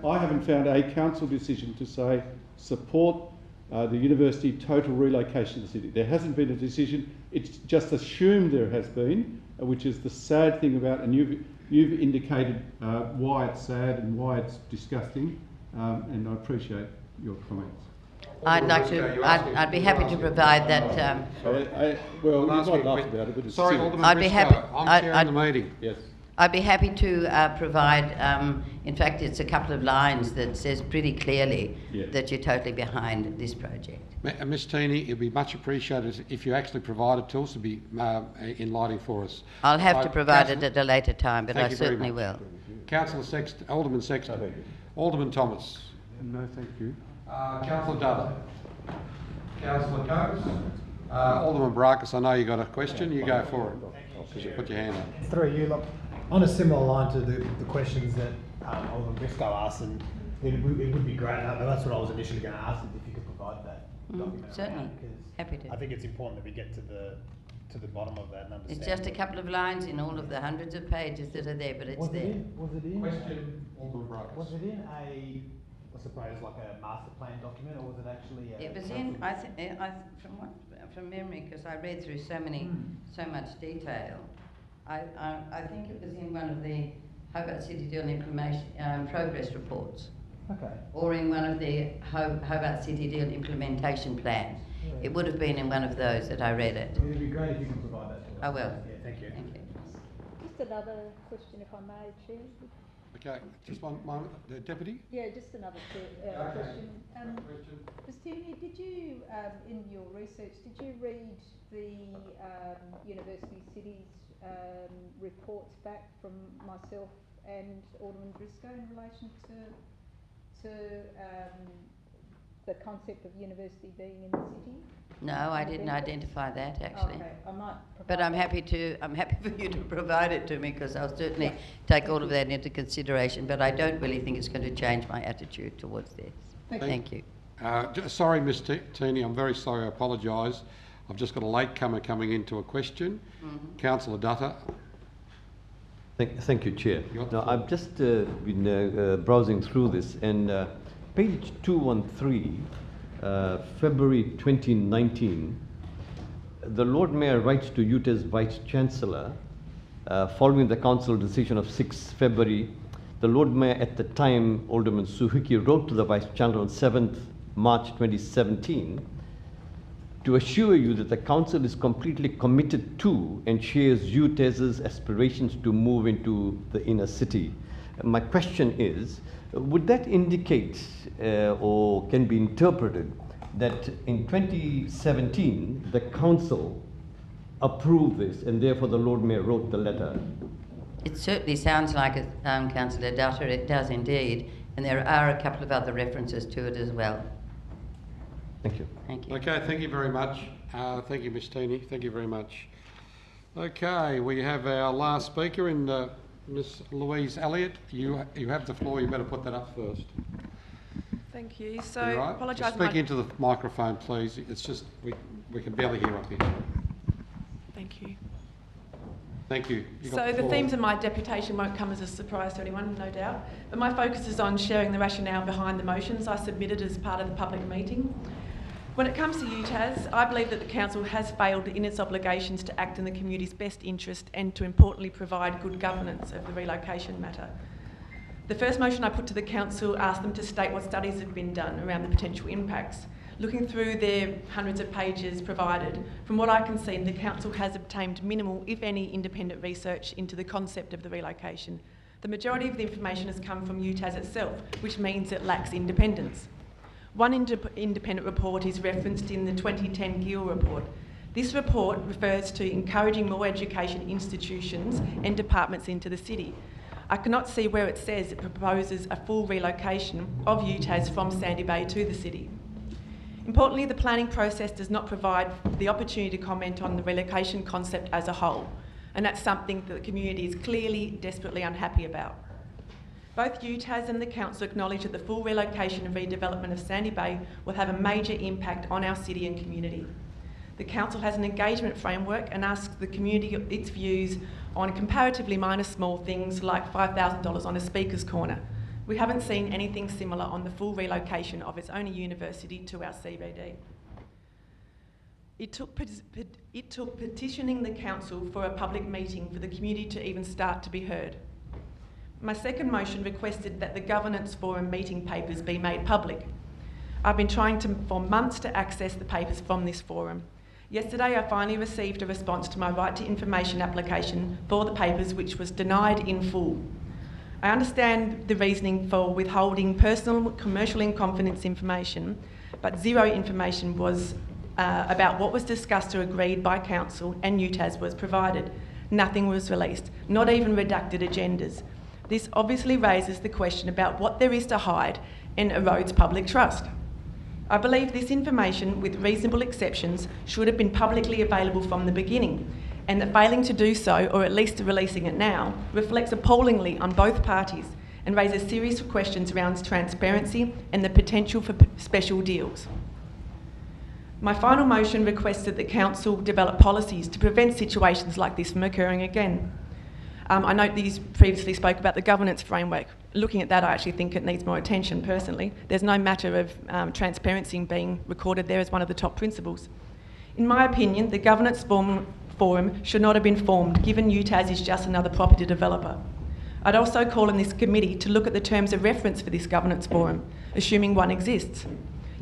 I haven't found a council decision to say support the university total relocation to the city. There hasn't been a decision. It's just assumed there has been, which is the sad thing about, and you've indicated why it's sad and why it's disgusting, and I appreciate your comments. I'd be happy to provide that. Well, you might laugh about it, but it's sorry, silly. Alderman I'd be happy. I'm chairing the meeting. Yes. I'd be happy to provide, in fact, it's a couple of lines that says pretty clearly that you're totally behind this project. Ms. Tierney, it'd be much appreciated if you actually provided to us to be enlightening for us. I'll have to provide it at a later time, but I certainly will. Councillor Sexton, Alderman Sexton. Alderman Thomas. No, thank you. Councillor Dudley. Councillor Coates. Alderman Baracus, I know you got a question. You go for it, because you put your hand up. Through you, look, on a similar line to the questions that Alderman Briscoe asked, and it would be great, that's what I was initially going to ask, if you could provide that document. Certainly, happy to. I think it's important that we get to the bottom of that and understand. It's just a couple of lines in all of the hundreds of pages that are there, but it's there. Was it in? Question, Alderman Baracus. Was it in I suppose, like a master plan document, or was it actually It was in, from memory, because I read through so much detail, I think it was in one of the Hobart City Deal Implementation progress reports. Okay. Or in one of the Hobart City Deal implementation plans. Yeah. It would have been in one of those that I read it. It would be great if you can provide that to us. I will. Yeah, thank you. Just another question, if I may, Chair. Okay, just one moment. The Deputy? Yeah, just another question. Ms. Tierney, did you, in your research, did you read the University Cities reports back from myself and Alderman Briscoe in relation to the concept of university being in the city? No, I didn't identify that actually. Okay, I might. But I'm happy for you to provide it to me, because I'll certainly take all of that into consideration. But I don't really think it's going to change my attitude towards this. Thank you. Sorry, Ms. Tierney, I'm very sorry. I apologise. I've just got a latecomer coming into a question. Councillor Dutta. Thank you, Chair. Now, I've just been browsing through this, and page 213, February 2019, the Lord Mayor writes to UTES Vice Chancellor, following the Council decision of 6 February, the Lord Mayor at the time, Alderman Suzuki, wrote to the Vice Chancellor on 7th March 2017 to assure you that the Council is completely committed to and shares UTES's aspirations to move into the inner city. My question is, would that indicate or can be interpreted that in 2017 the Council approved this and therefore the Lord Mayor wrote the letter? It certainly sounds like it, Councillor Dutta. It does indeed, and there are a couple of other references to it as well. Thank you. Thank you. Okay, thank you very much. Thank you, Ms. Tierney. Thank you very much. Okay, we have our last speaker in Ms. Louise Elliott. You have the floor. You better put that up first. Thank you. So, Right. apologise. Speak into the microphone, please. It's just we can barely hear up here. Thank you. Thank you. So the themes of my deputation won't come as a surprise to anyone, no doubt. But my focus is on sharing the rationale behind the motions I submitted as part of the public meeting. When it comes to UTAS, I believe that the Council has failed in its obligations to act in the community's best interest and to importantly provide good governance of the relocation matter. The first motion I put to the Council asked them to state what studies have been done around the potential impacts. Looking through their hundreds of pages provided, from what I can see, the Council has obtained minimal, if any, independent research into the concept of the relocation. The majority of the information has come from UTAS itself, which means it lacks independence. One independent report is referenced in the 2010 Gill report. This report refers to encouraging more education institutions and departments into the city. I cannot see where it says it proposes a full relocation of UTAS from Sandy Bay to the city. Importantly, the planning process does not provide the opportunity to comment on the relocation concept as a whole, and that's something that the community is clearly desperately unhappy about. Both UTAS and the Council acknowledge that the full relocation and redevelopment of Sandy Bay will have a major impact on our city and community. The Council has an engagement framework and asks the community its views on comparatively minor small things like $5,000 on a speaker's corner. We haven't seen anything similar on the full relocation of its only university to our CBD. It took petitioning the Council for a public meeting for the community to even start to be heard. My second motion requested that the Governance Forum meeting papers be made public. I've been trying for months to access the papers from this forum. Yesterday I finally received a response to my right to information application for the papers, which was denied in full. I understand the reasoning for withholding personal, commercial and confidence information, but zero information was about what was discussed or agreed by Council and UTAS was provided. Nothing was released, not even redacted agendas. This obviously raises the question about what there is to hide and erodes public trust. I believe this information, with reasonable exceptions, should have been publicly available from the beginning, and that failing to do so, or at least releasing it now, reflects appallingly on both parties and raises serious questions around transparency and the potential for special deals. My final motion requests that the Council develop policies to prevent situations like this from occurring again. I note that you previously spoke about the governance framework. Looking at that, I actually think it needs more attention personally. There's no matter of transparency being recorded there as one of the top principles. In my opinion, the governance forum should not have been formed, given UTAS is just another property developer. I'd also call on this committee to look at the terms of reference for this governance forum, assuming one exists.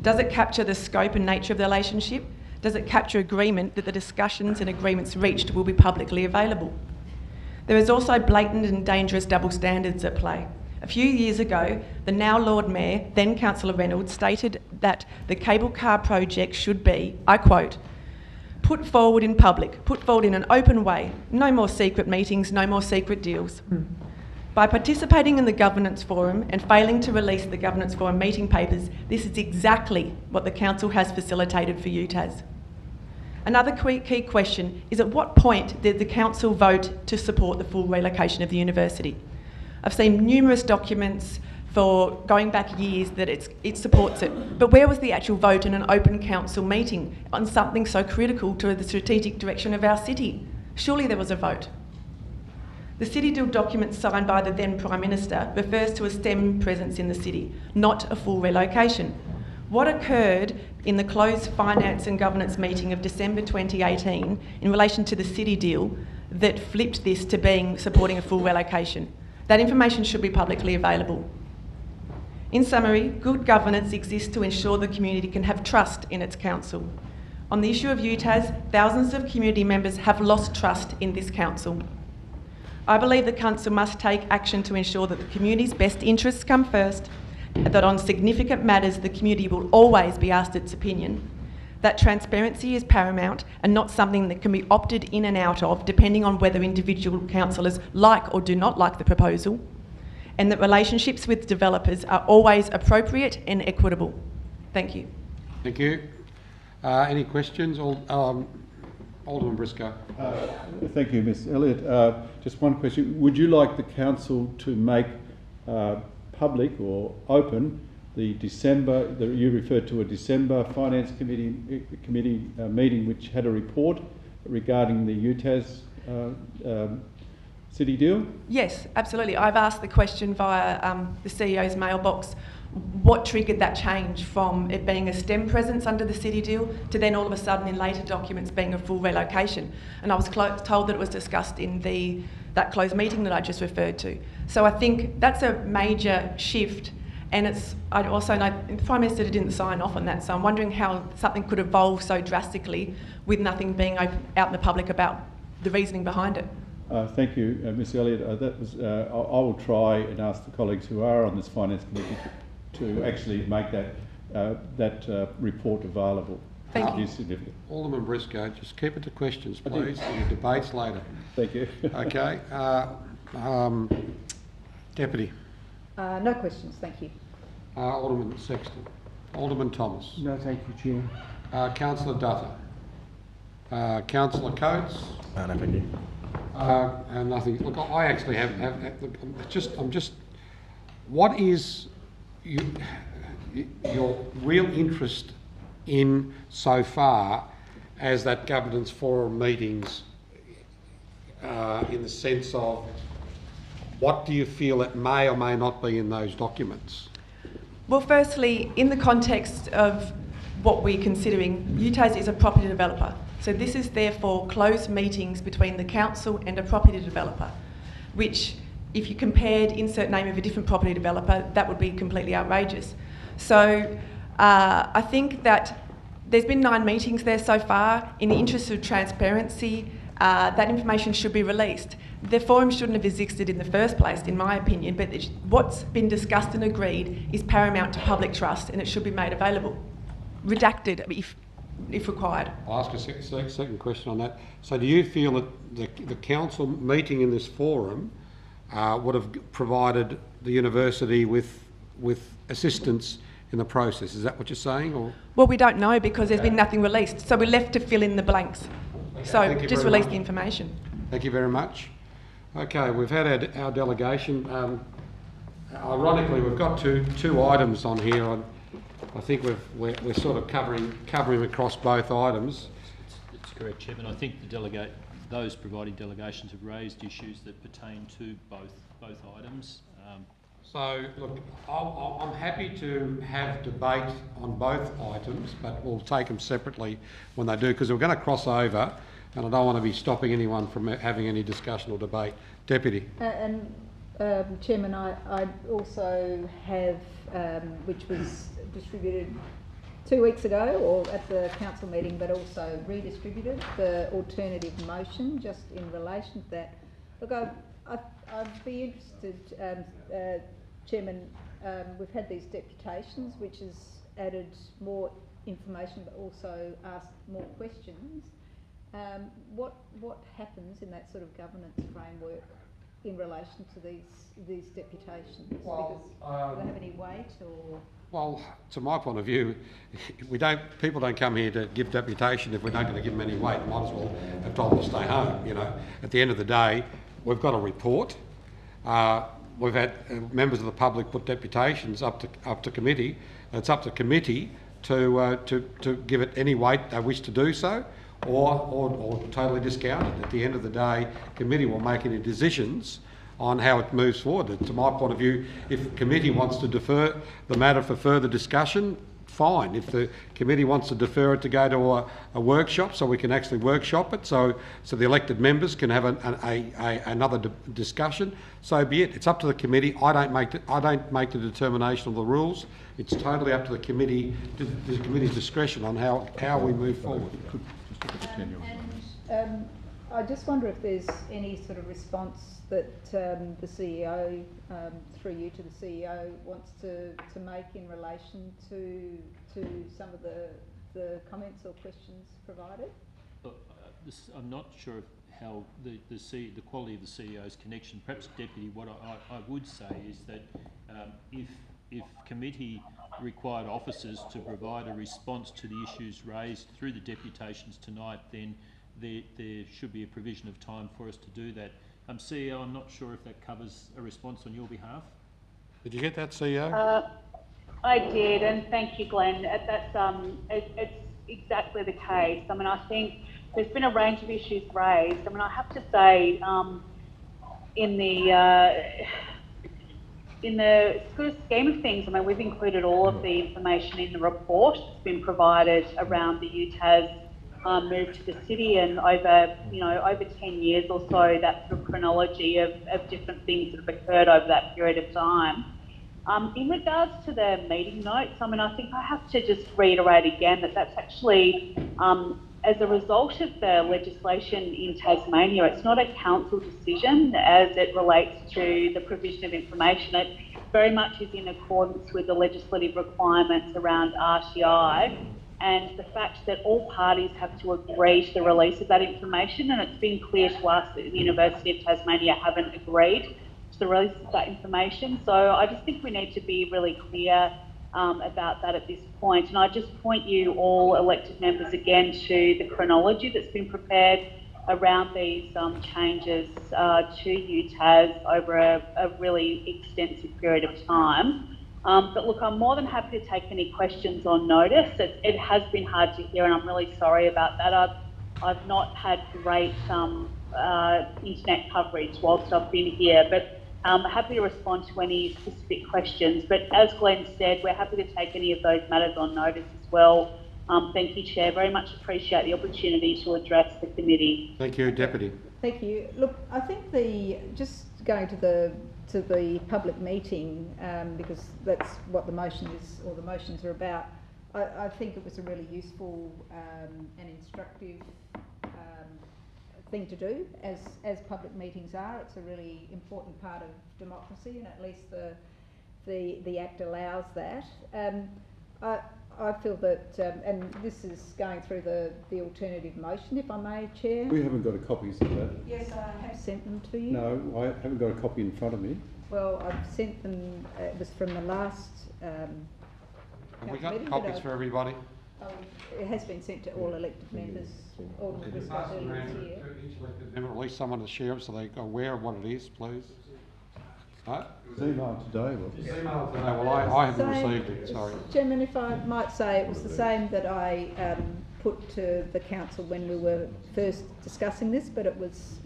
Does it capture the scope and nature of the relationship? Does it capture agreement that the discussions and agreements reached will be publicly available? There is also blatant and dangerous double standards at play. A few years ago, the now Lord Mayor, then Councillor Reynolds, stated that the cable car project should be, I quote, put forward in public, put forward in an open way, no more secret meetings, no more secret deals. By participating in the governance forum and failing to release the governance forum meeting papers, this is exactly what the council has facilitated for UTAS. Another key question is, at what point did the council vote to support the full relocation of the university? I've seen numerous documents for going back years that it supports it, but where was the actual vote in an open council meeting on something so critical to the strategic direction of our city? Surely there was a vote. The City Deal document signed by the then Prime Minister refers to a STEM presence in the city, not a full relocation. What occurred in the closed finance and governance meeting of December 2018 in relation to the City Deal that flipped this to being supporting a full relocation? That information should be publicly available. In summary, good governance exists to ensure the community can have trust in its council. On the issue of UTAS, thousands of community members have lost trust in this council. I believe the council must take action to ensure that the community's best interests come first, and that on significant matters the community will always be asked its opinion, that transparency is paramount and not something that can be opted in and out of depending on whether individual councillors like or do not like the proposal, and that relationships with developers are always appropriate and equitable. Thank you. Thank you. Any questions? Alderman Briscoe. Thank you, Ms Elliott. Just one question. Would you like the council to make public or open the December, you referred to a December Finance Committee meeting which had a report regarding the UTAS City Deal? Yes, absolutely. I've asked the question via the CEO's mailbox, what triggered that change from it being a STEM presence under the City Deal to then all of a sudden in later documents being a full relocation. And I was told that it was discussed in that closed meeting that I just referred to. So I think that's a major shift, and I also know the Prime Minister didn't sign off on that, so I'm wondering how something could evolve so drastically with nothing being out in the public about the reasoning behind it. Thank you, Ms Elliott. I will try and ask the colleagues who are on this Finance Committee to actually make that report available. Thank you. Significant. Alderman Briscoe, just keep it to questions, please, and your debates later. Thank you. Okay. Deputy. No questions, thank you. Alderman Sexton. Alderman Thomas. No, thank you, Chair. Councillor Duffer. Councillor Coates. No, thank you. And nothing. Look, I actually have I'm just. What is your real interest in so far as that governance forum meetings, in the sense of what do you feel that may or may not be in those documents? Well, firstly, in the context of what we're considering, UTAS is a property developer. So this is therefore closed meetings between the council and a property developer, which if you compared insert name of a different property developer, that would be completely outrageous. So I think that there's been 9 meetings there so far. In the interest of transparency, that information should be released. The forum shouldn't have existed in the first place, in my opinion, but what's been discussed and agreed is paramount to public trust, and it should be made available. Redacted if required. I'll ask a second question on that. So do you feel that the council meeting in this forum would have provided the university with assistance in the process? Is that what you're saying? Or? Well, we don't know because there's been nothing released, so we're left to fill in the blanks. Okay, so just release the information. Thank you very much. Okay, we've had our delegation. Ironically, we've got two items on here. I think we're sort of covering across both items. It's correct, Chairman. I think those providing delegations have raised issues that pertain to both items. So, look, I'm happy to have debate on both items, but we'll take them separately when they do, because we're going to cross over, and I don't want to be stopping anyone from having any discussion or debate. Deputy. Chairman, I also have, which was distributed 2 weeks ago, or at the council meeting, but also redistributed, the alternative motion, just in relation to that. Look, I'd be interested, Chairman, we've had these deputations, which has added more information but also asked more questions. What happens in that sort of governance framework in relation to these deputations? Well, because do they have any weight or? Well, to my point of view, people don't come here to give deputation if we're not going to give them any weight. Might as well have told them to stay home. You know, at the end of the day, we've got a report. We've had members of the public put deputations up to committee. It's up to committee to give it any weight they wish to do so, or totally discount it. At the end of the day, committee will make any decisions on how it moves forward. To my point of view, if committee wants to defer the matter for further discussion, fine. If the committee wants to defer it to go to a workshop so we can actually workshop it, so the elected members can have another discussion, so be it. It's up to the committee. I don't make the determination of the rules. It's totally up to the committee, the committee's discretion on how we move forward. I just wonder if there's any sort of response that the CEO, through you to the CEO, wants to make in relation to some of the comments or questions provided. I'm not sure how the quality of the CEO's connection. Perhaps, Deputy, what I would say is that if committee required officers to provide a response to the issues raised through the deputations tonight, then there should be a provision of time for us to do that. CEO, I'm not sure if that covers a response on your behalf. Did you get that, CEO? I did, and thank you, Glenn. It's exactly the case. I mean, I think there's been a range of issues raised. I mean, I have to say, in the sort of scheme of things, I mean, we've included all of the information in the report that's been provided around the UTAS move to the city, and over 10 years or so, that sort of chronology of different things that have occurred over that period of time. In regards to the meeting notes, I mean, I think I have to just reiterate again that that's actually, as a result of the legislation in Tasmania, it's not a council decision as it relates to the provision of information. It very much is in accordance with the legislative requirements around RTI, and the fact that all parties have to agree to the release of that information, and it's been clear to us that the University of Tasmania haven't agreed to the release of that information. So I just think we need to be really clear about that at this point. And I just point you all elected members again to the chronology that's been prepared around these changes to UTAS over a really extensive period of time. But look, I'm more than happy to take any questions on notice. It has been hard to hear, and I'm really sorry about that. I've not had great internet coverage whilst I've been here, but I'm happy to respond to any specific questions. But as Glenn said, we're happy to take any of those matters on notice as well. Thank you, Chair. Very much appreciate the opportunity to address the committee. Thank you, Deputy. Thank you. Look, I think just going to the public meeting, because that's what the motion is, or the motions are about, I think it was a really useful and instructive thing to do, as public meetings are. It's a really important part of democracy, and at least the Act allows that. I feel that, and this is going through the alternative motion, if I may, Chair. We haven't got copies of that. Yes, I have sent them to you. No, I haven't got a copy in front of me. Well, I've sent them, it was from the last have we got copies for everybody? It has been sent to all elected members. All the members got earlier this year. Each elected member, at least someone to share them so they're aware of what it is, please. No? It was emailed today, wasn't it? Emailed today. Well, I haven't received it, sorry. Chairman, if I might say, it was the same that I put to the council when we were first discussing this, but it was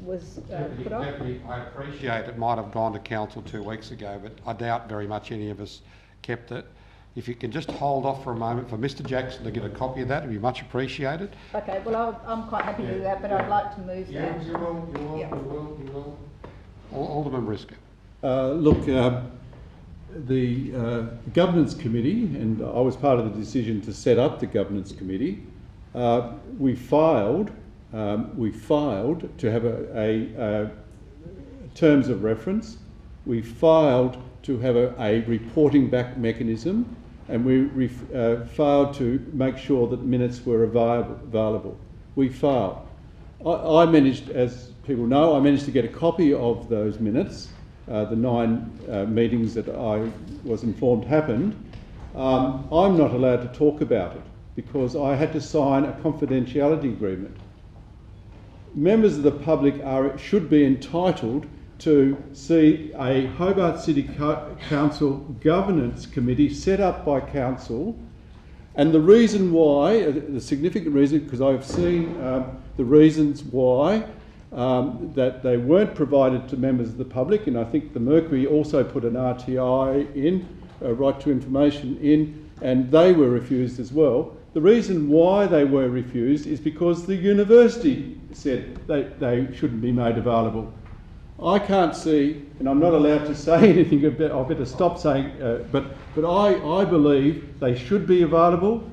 put off. I appreciate it might have gone to council 2 weeks ago, but I doubt very much any of us kept it. If you can just hold off for a moment for Mr Jackson to get a copy of that, it'd be much appreciated. Okay, well, I'm quite happy to do that, but I'd like to move that. Yeah, you will. Alderman Briscoe. Look, the Governance Committee, and I was part of the decision to set up the Governance Committee, we filed to have a terms of reference. We filed to have a reporting back mechanism, and we failed to make sure that minutes were available. We failed. I managed, as people know, I managed to get a copy of those minutes, the 9 meetings that I was informed happened. I'm not allowed to talk about it because I had to sign a confidentiality agreement. Members of the public should be entitled to see a Hobart City Council governance committee set up by council, and the reason why, the significant reason, because I've seen the reasons why that they weren't provided to members of the public, and I think the Mercury also put an RTI in, a right to information in, and they were refused as well. The reason why they were refused is because the university said they shouldn't be made available. I can't see, and I'm not allowed to say anything about, I better stop saying, but I believe they should be available.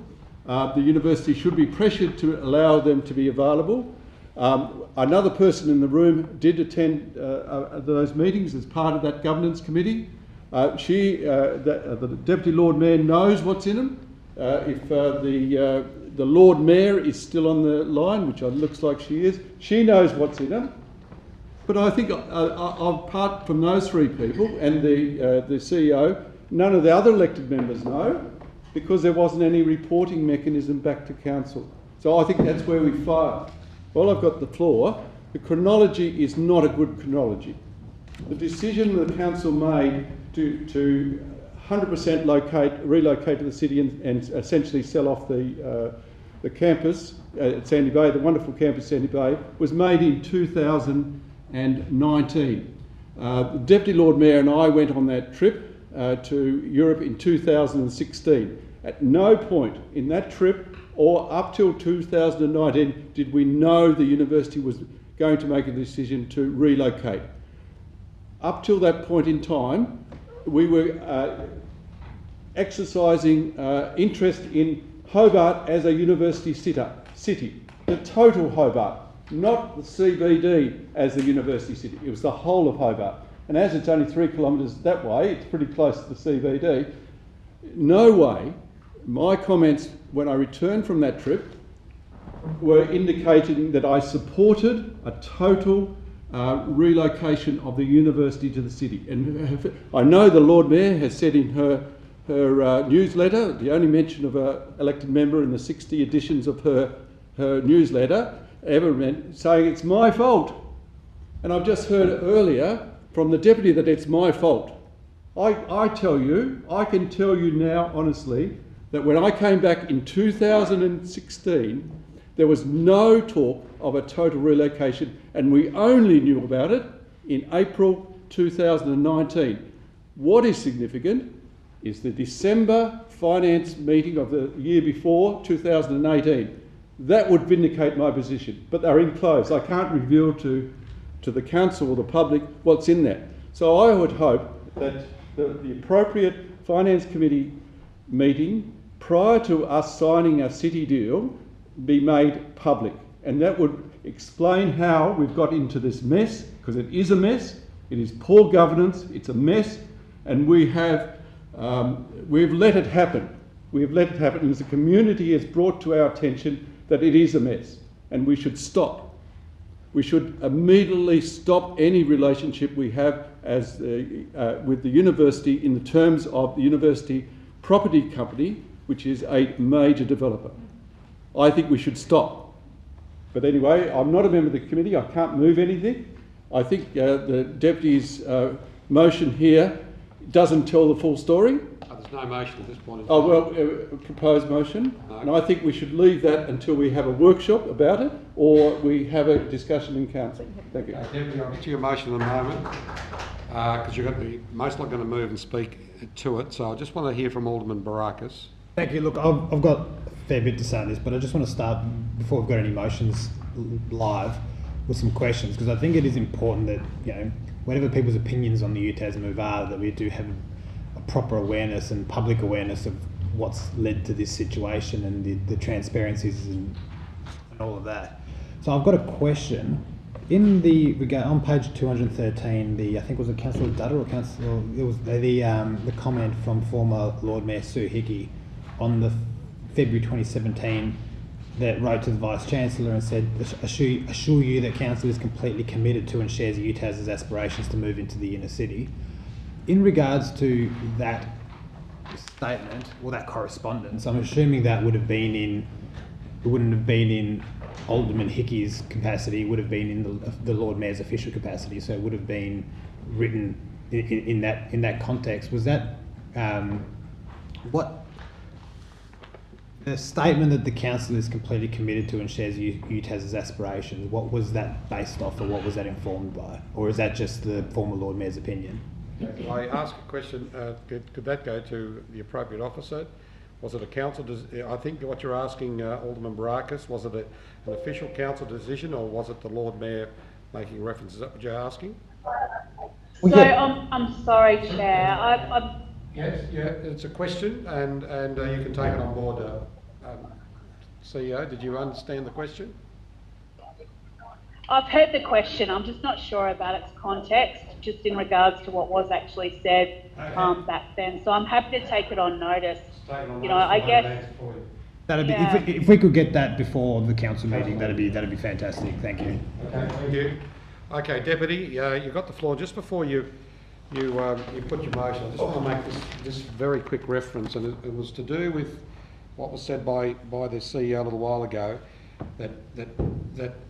The university should be pressured to allow them to be available. Another person in the room did attend those meetings as part of that governance committee. The Deputy Lord Mayor knows what's in them. If the Lord Mayor is still on the line, which it looks like she is, she knows what's in them. But I think apart from those 3 people and the CEO, none of the other elected members know, because there wasn't any reporting mechanism back to council. So I think that's where we failed. While I've got the floor, the chronology is not a good chronology. The decision the council made to 100% relocate to the city and essentially sell off the campus at Sandy Bay, the wonderful campus Sandy Bay, was made in 2019. The Deputy Lord Mayor and I went on that trip to Europe in 2016. At no point in that trip or up till 2019 did we know the university was going to make a decision to relocate. Up till that point in time, we were exercising interest in Hobart as a university city, the total Hobart, not the CBD as the university city. It was the whole of Hobart. And as it's only 3 kilometres that way, it's pretty close to the CBD. No way, my comments when I returned from that trip were indicating that I supported a total relocation of the university to the city. And I know the Lord Mayor has said in her newsletter, the only mention of an elected member in the 60 editions of her newsletter ever meant, saying it's my fault. And I've just heard earlier from the Deputy that it's my fault. I tell you, I can tell you now honestly, that when I came back in 2016, there was no talk of a total relocation, and we only knew about it in April 2019. What is significant is the December finance meeting of the year before, 2018. That would vindicate my position, but they're enclosed. I can't reveal to the council or the public what's in that. So I would hope that the appropriate finance committee meeting prior to us signing a city deal be made public, and that would explain how we've got into this mess, because it is a mess, it is poor governance, it's a mess, and we've let it happen. We've let it happen, and as a community has brought to our attention that it is a mess, and we should stop. We should immediately stop any relationship we have with the university in the terms of the university property company, which is a major developer. I think we should stop. But anyway, I'm not a member of the committee. I can't move anything. I think the Deputy's motion here doesn't tell the full story. There's no motion at this point in time. Oh, well, proposed motion. No. And I think we should leave that until we have a workshop about it or we have a discussion in council. Thank you. Deputy, I'll get to your motion in a moment because you're going to be most likely going to move and speak to it. So I just want to hear from Alderman Barakis. Thank you. Look, I've got a fair bit to say on this, but I just want to start, before we've got any motions live, with some questions, because I think it is important that, you know, whatever people's opinions on the UTAS move are, that we do have a proper awareness and public awareness of what's led to this situation and the transparencies and all of that. So I've got a question. in the regard on page 213, I think it was Councillor Dudder or Councillor, it was the comment from former Lord Mayor Sue Hickey on the February 2017 that wrote to the Vice Chancellor and said, assure you that Council is completely committed to and shares UTAS's aspirations to move into the inner city. In regards to that statement or that correspondence, I'm assuming that would have been in, it wouldn't have been in Alderman Hickey's capacity, it would have been in the Lord Mayor's official capacity, so it would have been written in that context. Was that what the statement that the council is completely committed to and shares UTAS's aspirations? What was that based off, or what was that informed by, or is that just the former Lord Mayor's opinion? I ask a question. Could that go to the appropriate officer? Was it a council? I think what you're asking, Alderman Barakis, was it an official council decision, or was it the Lord Mayor making reference? Is that what you're asking? So I'm sorry, Chair. Yes, yeah, it's a question, and you can take it on board. CEO, did you understand the question? I've heard the question. I'm just not sure about its context, just in regards to what was actually said back then. So I'm happy to take it on notice. You know, I guess. That'd be, if we could get that before the council meeting, that'd be fantastic. Thank you. Okay, thank you. Okay, Deputy, you've got the floor. Just before you put your motion, I just want to make this very quick reference, and it was to do with what was said by the CEO a little while ago, that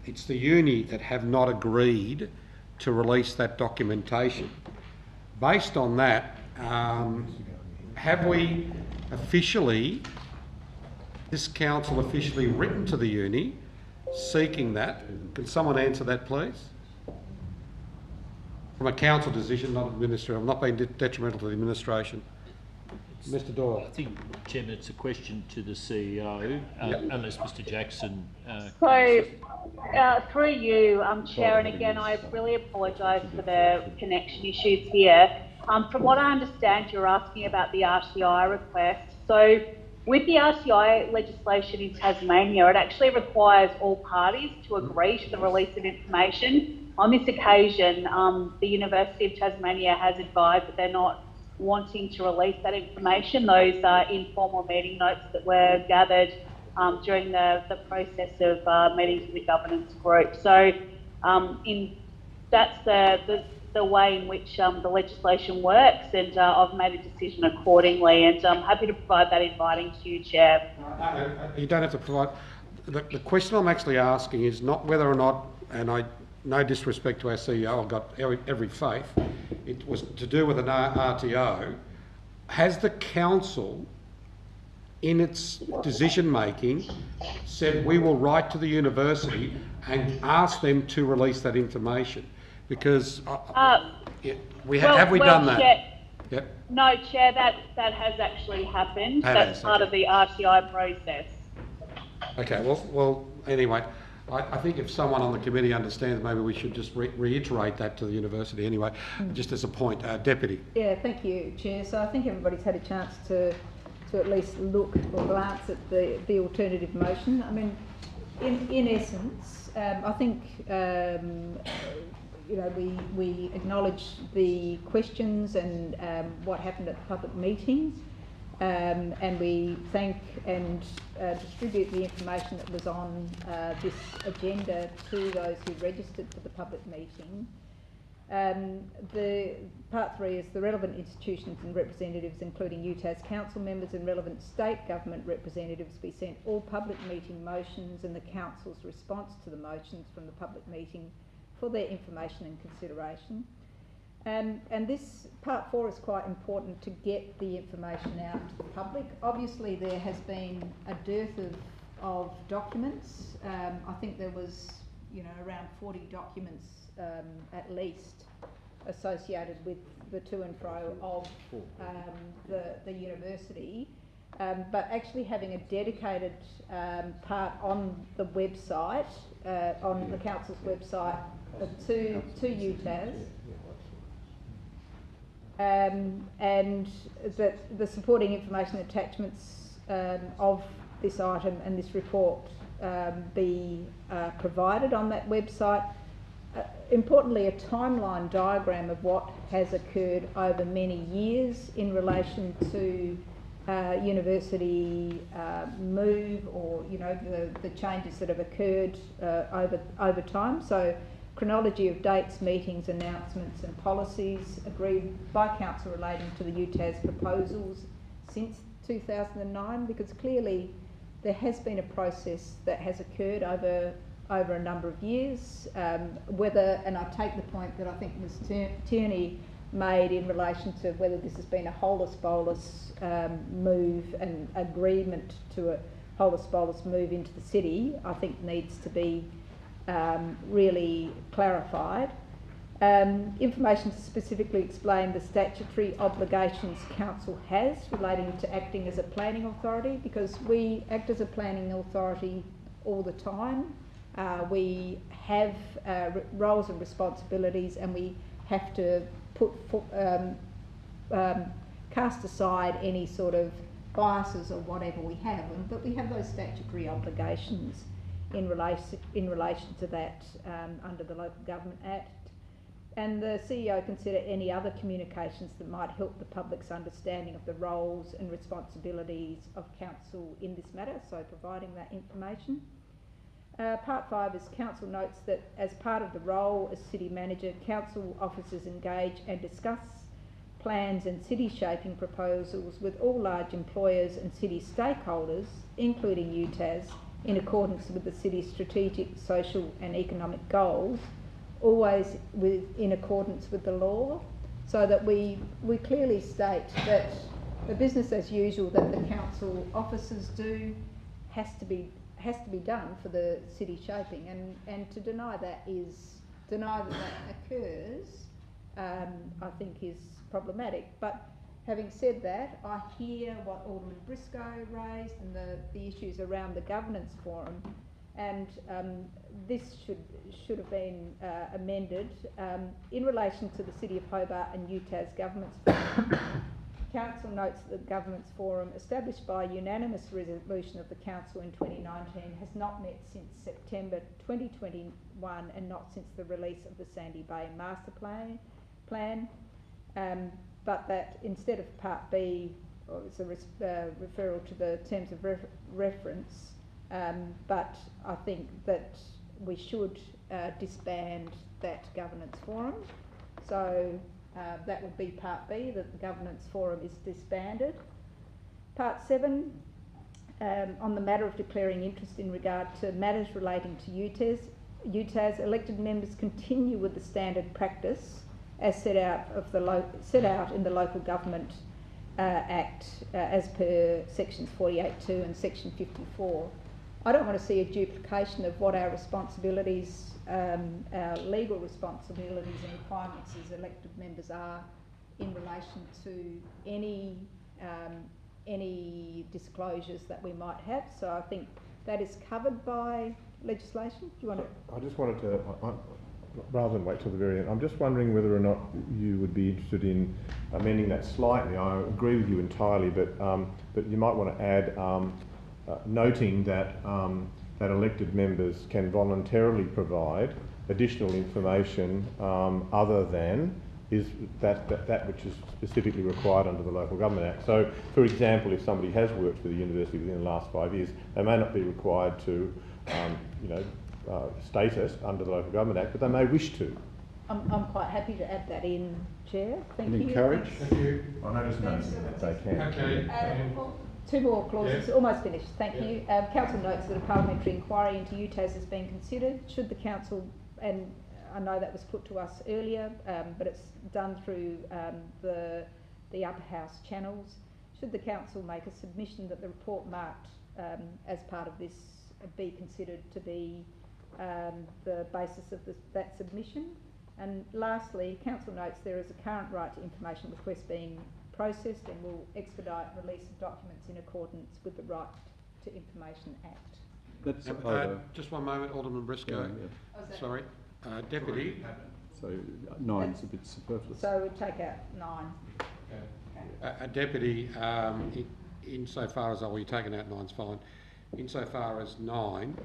it's the uni that have not agreed to release that documentation. Based on that, have we officially, this council officially written to the uni seeking that? Can someone answer that, please? From a council decision, not administrative. I'm not being detrimental to the administration. Mr. Doyle. I think, Chairman, it's a question to the CEO, unless Mr. Jackson. Through you, Chair, and again, I really apologise for the connection issues here. From what I understand, you're asking about the RTI request. So, with the RTI legislation in Tasmania, it actually requires all parties to agree to the release of information. On this occasion, the University of Tasmania has advised that they're not wanting to release that information. Those informal meeting notes that were gathered during the process of meetings with the governance group. So that's the way in which the legislation works, and I've made a decision accordingly, and I'm happy to provide that in writing to you, Chair. You don't have to provide. The question I'm actually asking is not whether or not, and no disrespect to our CEO, I've got every faith, it was to do with an RTO. Has the council, in its decision making, said we will write to the university and ask them to release that information? Because have we done that? Chair, yep. No, Chair, that has actually happened. That's part of the RTI process. Okay, well, anyway, I think if someone on the committee understands, maybe we should just reiterate that to the university anyway, just as a point. Deputy. Yeah, thank you, Chair. So I think everybody's had a chance to at least look or glance at the alternative motion. I mean, in essence, I think you know, we acknowledge the questions and what happened at the public meeting. And we thank and distribute the information that was on this agenda to those who registered for the public meeting. The part 3 is the relevant institutions and representatives, including UTAS council members and relevant state government representatives, be sent all public meeting motions and the council's response to the motions from the public meeting for their information and consideration. And this part 4 is quite important to get the information out to the public. Obviously, there has been a dearth of documents. I think there was, you know, around 40 documents at least associated with the to and fro of the university. But actually having a dedicated part on the website, on the council's website to UTAS. And that the supporting information attachments of this item and this report be provided on that website. importantly, a timeline diagram of what has occurred over many years in relation to university move, or the changes that have occurred over time. So chronology of dates, meetings, announcements and policies agreed by council relating to the UTAS proposals since 2009, because clearly there has been a process that has occurred over a number of years. And I take the point that I think Ms Tierney made in relation to whether this has been a holus bolus move and agreement to a holus bolus move into the city, I think needs to be really clarified. Information to specifically explain the statutory obligations council has relating to acting as a planning authority, because we act as a planning authority all the time. We have roles and responsibilities, and we have to cast aside any sort of biases or whatever we have, but we have those statutory obligations in relation to that under the Local Government Act. And the CEO consider any other communications that might help the public's understanding of the roles and responsibilities of council in this matter, so providing that information. Part 5 is council notes that as part of the role as city manager, council officers engage and discuss plans and city shaping proposals with all large employers and city stakeholders, including UTAS, in accordance with the city's strategic, social and economic goals, always in accordance with the law, so that we clearly state that the business as usual that the council officers do has to be done for the city shaping, and to deny that occurs, I think is problematic. But having said that, I hear what Alderman Briscoe raised and the issues around the governance forum, and this should have been amended in relation to the City of Hobart and UTAS governance forum. Council notes that the governance forum, established by unanimous resolution of the council in 2019, has not met since September 2021 and not since the release of the Sandy Bay Master Plan. But that instead of Part B, it's a referral to the terms of reference, but I think that we should disband that governance forum. So that would be Part B, that the governance forum is disbanded. Part 7, on the matter of declaring interest in regard to matters relating to UTAS, elected members continue with the standard practice as set out in the Local Government Act as per sections 48(2) and section 54. I don't want to see a duplication of what our responsibilities, our legal responsibilities and requirements as elected members are in relation to any disclosures that we might have. So I think that is covered by legislation. Do you want to? I just wanted to, rather than wait till the very end, I'm just wondering whether or not you would be interested in amending that slightly. I agree with you entirely, but you might want to add noting that that elected members can voluntarily provide additional information other than is that which is specifically required under the Local Government Act. So, for example, if somebody has worked for the university within the last 5 years, they may not be required to, state it under the Local Government Act, but they may wish to. I'm quite happy to add that in, Chair. Thank you. Encourage. Thank you. I noticed that they can. Okay. Two more clauses, Yeah. almost finished, thank Yeah. you. Council notes that a parliamentary inquiry into UTAS has been considered. Should the council, and I know that was put to us earlier, but it's done through the upper house channels. Should the council make a submission that the report marked as part of this be considered to be the basis of that submission? And lastly, council notes there is a current right to information request being processed and will expedite release of documents in accordance with the Right to Information Act. That's just one moment, Alderman Briscoe. Yeah, yeah. Sorry. Deputy. So 9's a bit superfluous. So we'll take out 9. A deputy, insofar as, you're taking out 9's fine. Insofar as 9,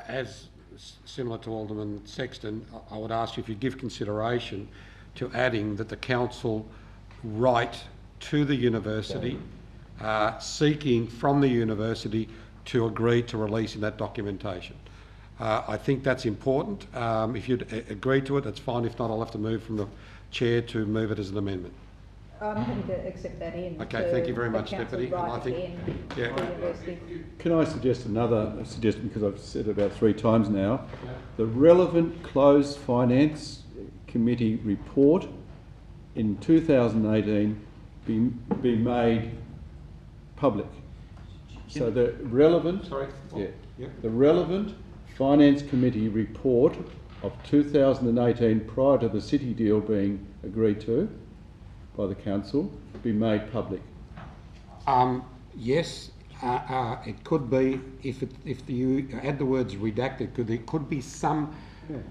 as similar to Alderman Sexton, I would ask you if you give consideration to adding that the council write to the university, seeking from the university to agree to releasing that documentation. I think that's important. If you'd agree to it, that's fine. If not, I'll have to move from the chair to move it as an amendment. I'm happy to accept that in. Okay, thank you very much, Deputy. And I think, Can I suggest another suggestion, because I've said it about 3 times now? The relevant closed finance committee report in 2018 be made public. So the relevant, the relevant finance committee report of 2018 prior to the city deal being agreed to by the council be made public. Yes, it could be if you add the words redacted. There could be some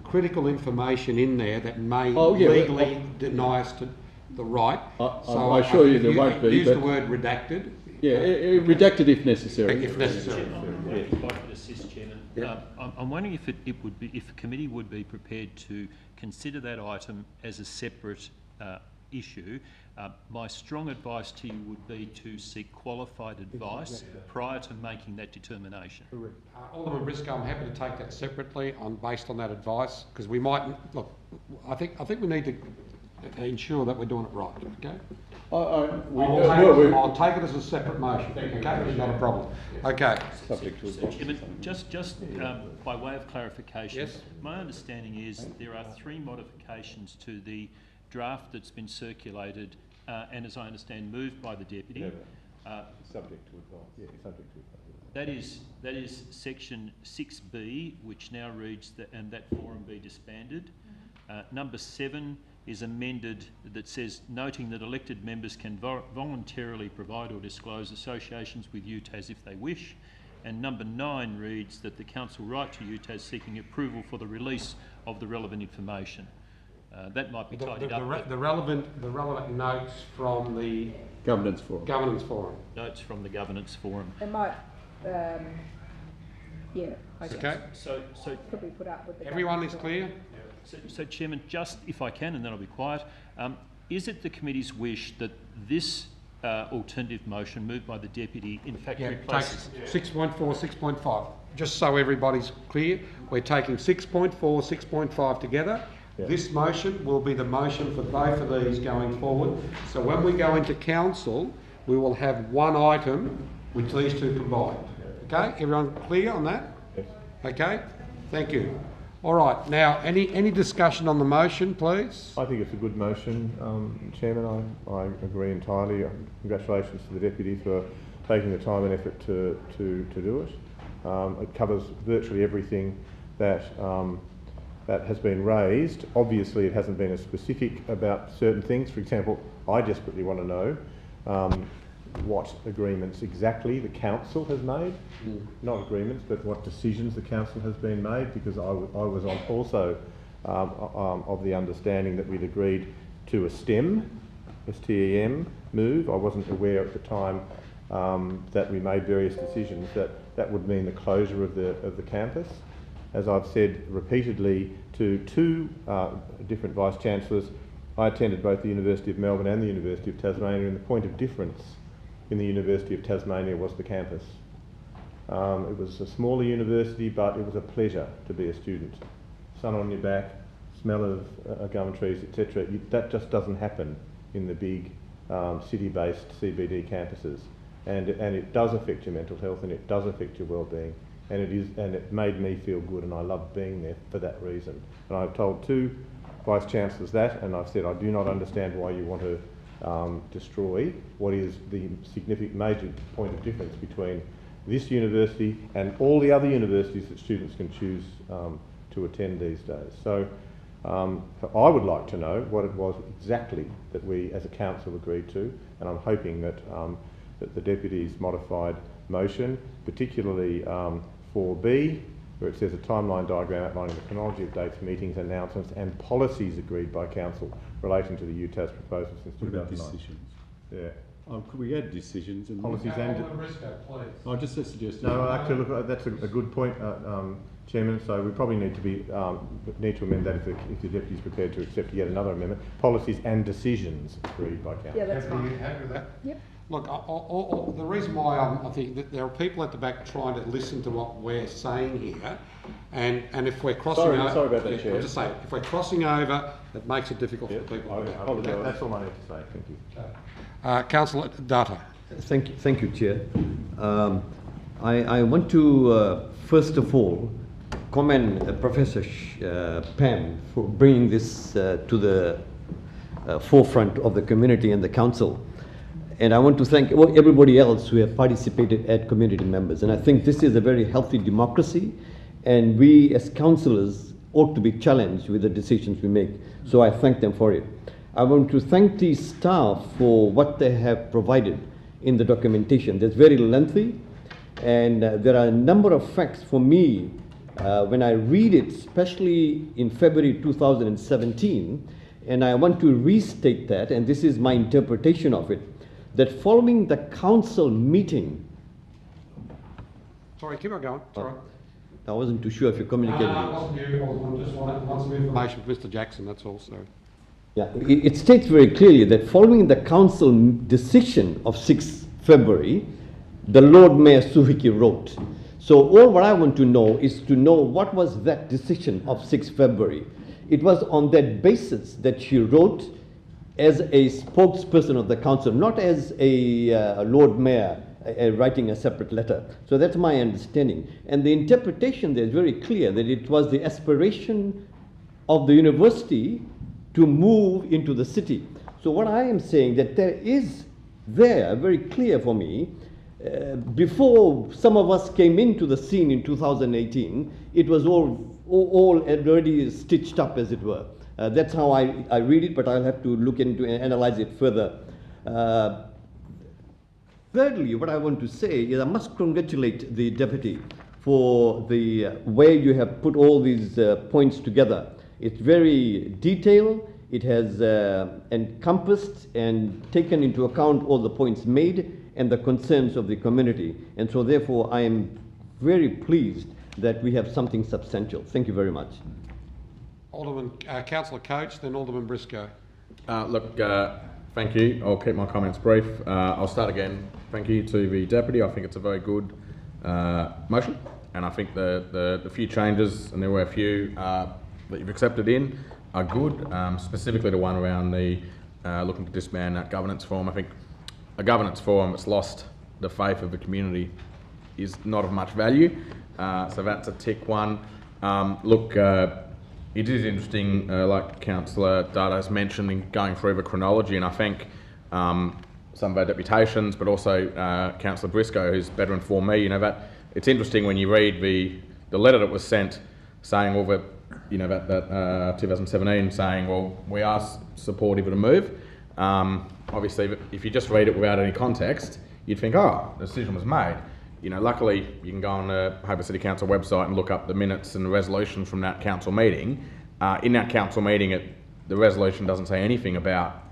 critical information in there that may legally deny us to the right. So I assure you there won't be. Use the word redacted. Yeah, redacted if necessary. If necessary. If I could assist, Chairman. I'm wondering if if the committee would be prepared to consider that item as a separate issue. My strong advice to you would be to seek qualified advice prior to making that determination. Alderman Briscoe, I'm happy to take that separately based on that advice, because we might look. I think we need to ensure that we're doing it right. Okay. I'll take it as a separate motion. Okay, not a problem. Okay. Subject to Chairman, just by way of clarification, my understanding is there are 3 modifications to the draft that's been circulated, and as I understand, moved by the deputy. Subject to advice. Yeah, subject to advice. That is section 6B, which now reads that forum be disbanded. Number 7 is amended that says, noting that elected members can voluntarily provide or disclose associations with UTAS if they wish. And number 9 reads that the council write to UTAS seeking approval for the release of the relevant information. That might be tidied up. The relevant notes from the Governance Forum. Notes from the Governance Forum. It might, Okay. So could be put up with the everyone is clear? So, Chairman, just if I can, and then I'll be quiet, is it the committee's wish that this alternative motion moved by the deputy in fact replaces 6.4, 6.5? Just so everybody's clear, we're taking 6.4, 6.5 together. This motion will be the motion for both of these going forward. So when we go into council, we will have one item with these two combined. Okay, everyone clear on that? Yes. Okay, thank you. All right, now any discussion on the motion, please? I think it's a good motion, Chairman. I agree entirely. Congratulations to the Deputy for taking the time and effort to do it. It covers virtually everything that that has been raised. Obviously, it hasn't been as specific about certain things. For example, I desperately want to know what agreements exactly the council has made, not agreements, but what decisions the council has been made, because I was on also of the understanding that we'd agreed to a STEM move. I wasn't aware at the time that we made various decisions that would mean the closure of the campus. As I've said repeatedly to 2 different Vice-Chancellors, I attended both the University of Melbourne and the University of Tasmania, and the point of difference in the University of Tasmania was the campus. It was a smaller university, but it was a pleasure to be a student. Sun on your back, smell of gum trees, etc. That just doesn't happen in the big city-based CBD campuses. And it does affect your mental health, and it does affect your well-being. And it made me feel good, and I loved being there for that reason. And I've told 2 Vice-Chancellors that, and I've said I do not understand why you want to destroy what is the significant major point of difference between this university and all the other universities that students can choose to attend these days. So I would like to know what it was exactly that we as a council agreed to, and I'm hoping that, that the Deputy's modified motion, particularly 4B, where it says a timeline diagram outlining the chronology of dates, meetings, announcements and policies agreed by council relating to the UTAS proposal since 2009. Decisions? Yeah. Could we add decisions and policies and Briscoe, please. I just a suggestion. No, actually, look, that's a good point, Chairman, so we probably need to amend that if the deputy is prepared to accept yet another amendment. Policies and decisions agreed by council. Yeah, that's fine. Happy with that? Yep. Look, the reason why I think that there are people at the back trying to listen to what we're saying here, and if we're crossing over... Sorry about that, Chair. I'm just saying, if we're crossing over, it makes it difficult for people. That's all I need to say. Thank you. Councillor Data. Thank you, Chair. I want to, first of all, commend Professor Pam for bringing this to the forefront of the community and the council. And I want to thank everybody else who have participated as community members. And I think this is a very healthy democracy, and we as councillors ought to be challenged with the decisions we make. So I thank them for it. I want to thank the staff for what they have provided in the documentation. That's very lengthy, and there are a number of facts for me when I read it, especially in February 2017, and I want to restate that, and this is my interpretation of it, that following the council meeting... Sorry, keep on going. Sorry. I wasn't too sure if you communicated. I wasn't you. I just want some information from Mr. Jackson, that's all. So. Yeah, it states very clearly that following the council decision of 6 February, the Lord Mayor Suhiki wrote. So all what I want to know is to know what was that decision of 6 February. It was on that basis that she wrote as a spokesperson of the council, not as a Lord Mayor writing a separate letter. So that's my understanding. And the interpretation there is very clear that it was the aspiration of the university to move into the city. So what I am saying that there is very clear for me, before some of us came into the scene in 2018, it was all already stitched up, as it were. That's how I read it, but I'll have to look into and analyze it further. Thirdly, what I want to say is I must congratulate the deputy for the way you have put all these points together. It's very detailed. It has encompassed and taken into account all the points made and the concerns of the community. And so therefore, I am very pleased that we have something substantial. Thank you very much. Alderman, Councillor Coates, then Alderman Briscoe. Thank you. I'll keep my comments brief. I'll start again. Thank you to the Deputy. I think it's a very good motion, and I think the few changes, and there were a few that you've accepted in, are good, specifically the one around the looking to disband that governance forum. I think a governance forum that's lost the faith of the community is not of much value, so that's a tick one. It is interesting, like Councillor Data has mentioned, in going through the chronology, and I think some of our deputations, but also Councillor Briscoe, who's better informed me, that it's interesting when you read the letter that was sent saying all that, that 2017, saying, well, we are supportive of the move. Obviously, if you just read it without any context, you'd think, oh, the decision was made. Luckily, you can go on the Hobart City Council website and look up the minutes and the resolutions from that council meeting. In that council meeting, the resolution doesn't say anything about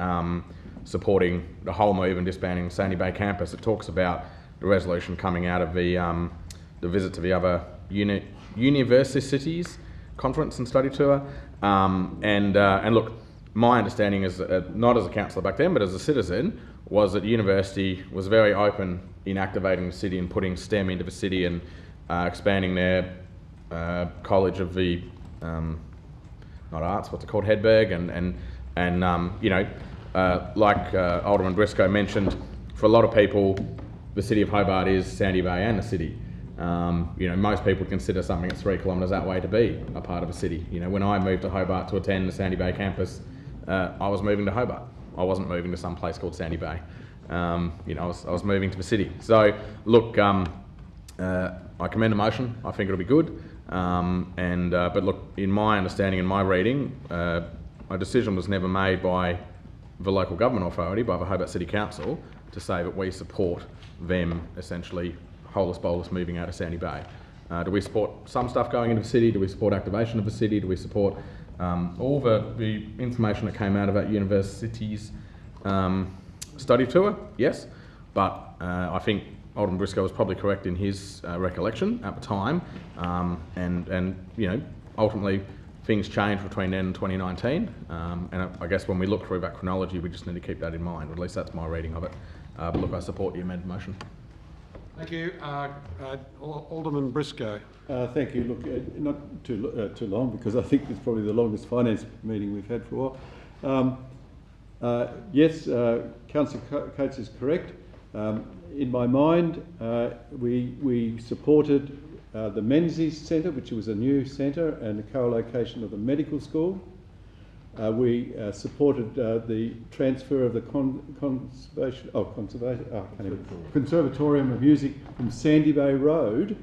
supporting the whole move and disbanding Sandy Bay campus. It talks about the resolution coming out of the visit to the other universities conference and study tour. And look, my understanding is, not as a councillor back then, but as a citizen, was that the university was very open in activating the city and putting STEM into the city and expanding their college of the, not arts, what's it called, Hedberg, like Alderman Briscoe mentioned, for a lot of people, the city of Hobart is Sandy Bay and the city. Most people consider something that's 3 kilometres that way to be a part of a city. When I moved to Hobart to attend the Sandy Bay campus, I was moving to Hobart. I wasn't moving to some place called Sandy Bay. I was moving to the city. So, look, I commend the motion. I think it'll be good. But look, in my understanding and my reading, a decision was never made by the local government authority, by the Hobart City Council, to say that we support them essentially holus bolus moving out of Sandy Bay. Do we support some stuff going into the city? Do we support activation of the city? Do we support all the information that came out of that university's study tour? Yes, but I think Alderman Briscoe was probably correct in his recollection at the time, and you know, ultimately things changed between then and 2019, and I guess when we look through that chronology, we just need to keep that in mind. At least that's my reading of it. But look, I support the amended motion. Thank you. Alderman Briscoe. Thank you. Look, not too long, because I think it's probably the longest finance meeting we've had for a while. Yes, Councillor Coates is correct. In my mind, we supported the Menzies Centre, which was a new centre, and the co-location of the medical school. We supported the transfer of the Conservatorium of Music from Sandy Bay Road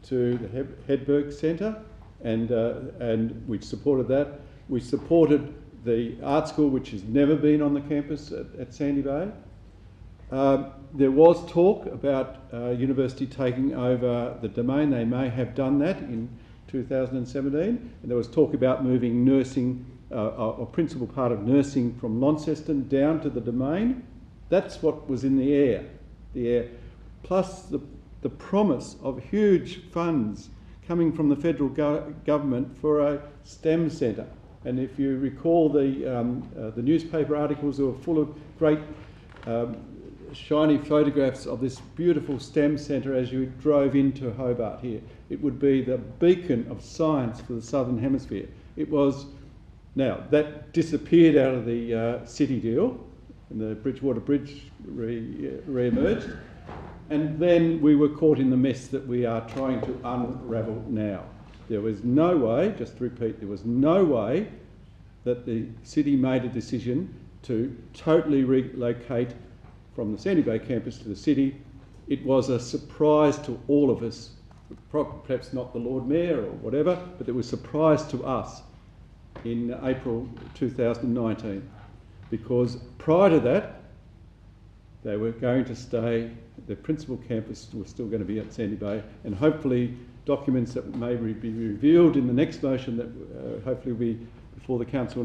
to the Hedberg Centre, and we supported that. We supported the art school, which has never been on the campus at Sandy Bay. There was talk about university taking over the domain. They may have done that in 2017, and there was talk about moving nursing, a principal part of nursing, from Launceston down to the domain. That's what was in the air. Plus the promise of huge funds coming from the federal government for a STEM centre. And if you recall, the newspaper articles were full of great shiny photographs of this beautiful STEM centre as you drove into Hobart here. It would be the beacon of science for the Southern Hemisphere. It was. Now, that disappeared out of the city deal, and the Bridgewater Bridge re-emerged, and then we were caught in the mess that we are trying to unravel now. There was no way, just to repeat, there was no way that the city made a decision to totally relocate from the Sandy Bay campus to the city. It was a surprise to all of us, perhaps not the Lord Mayor or whatever, but it was a surprise to us in April 2019, because prior to that they were going to stay, the principal campus was still going to be at Sandy Bay, and hopefully documents that may be revealed in the next motion that hopefully will be before the council,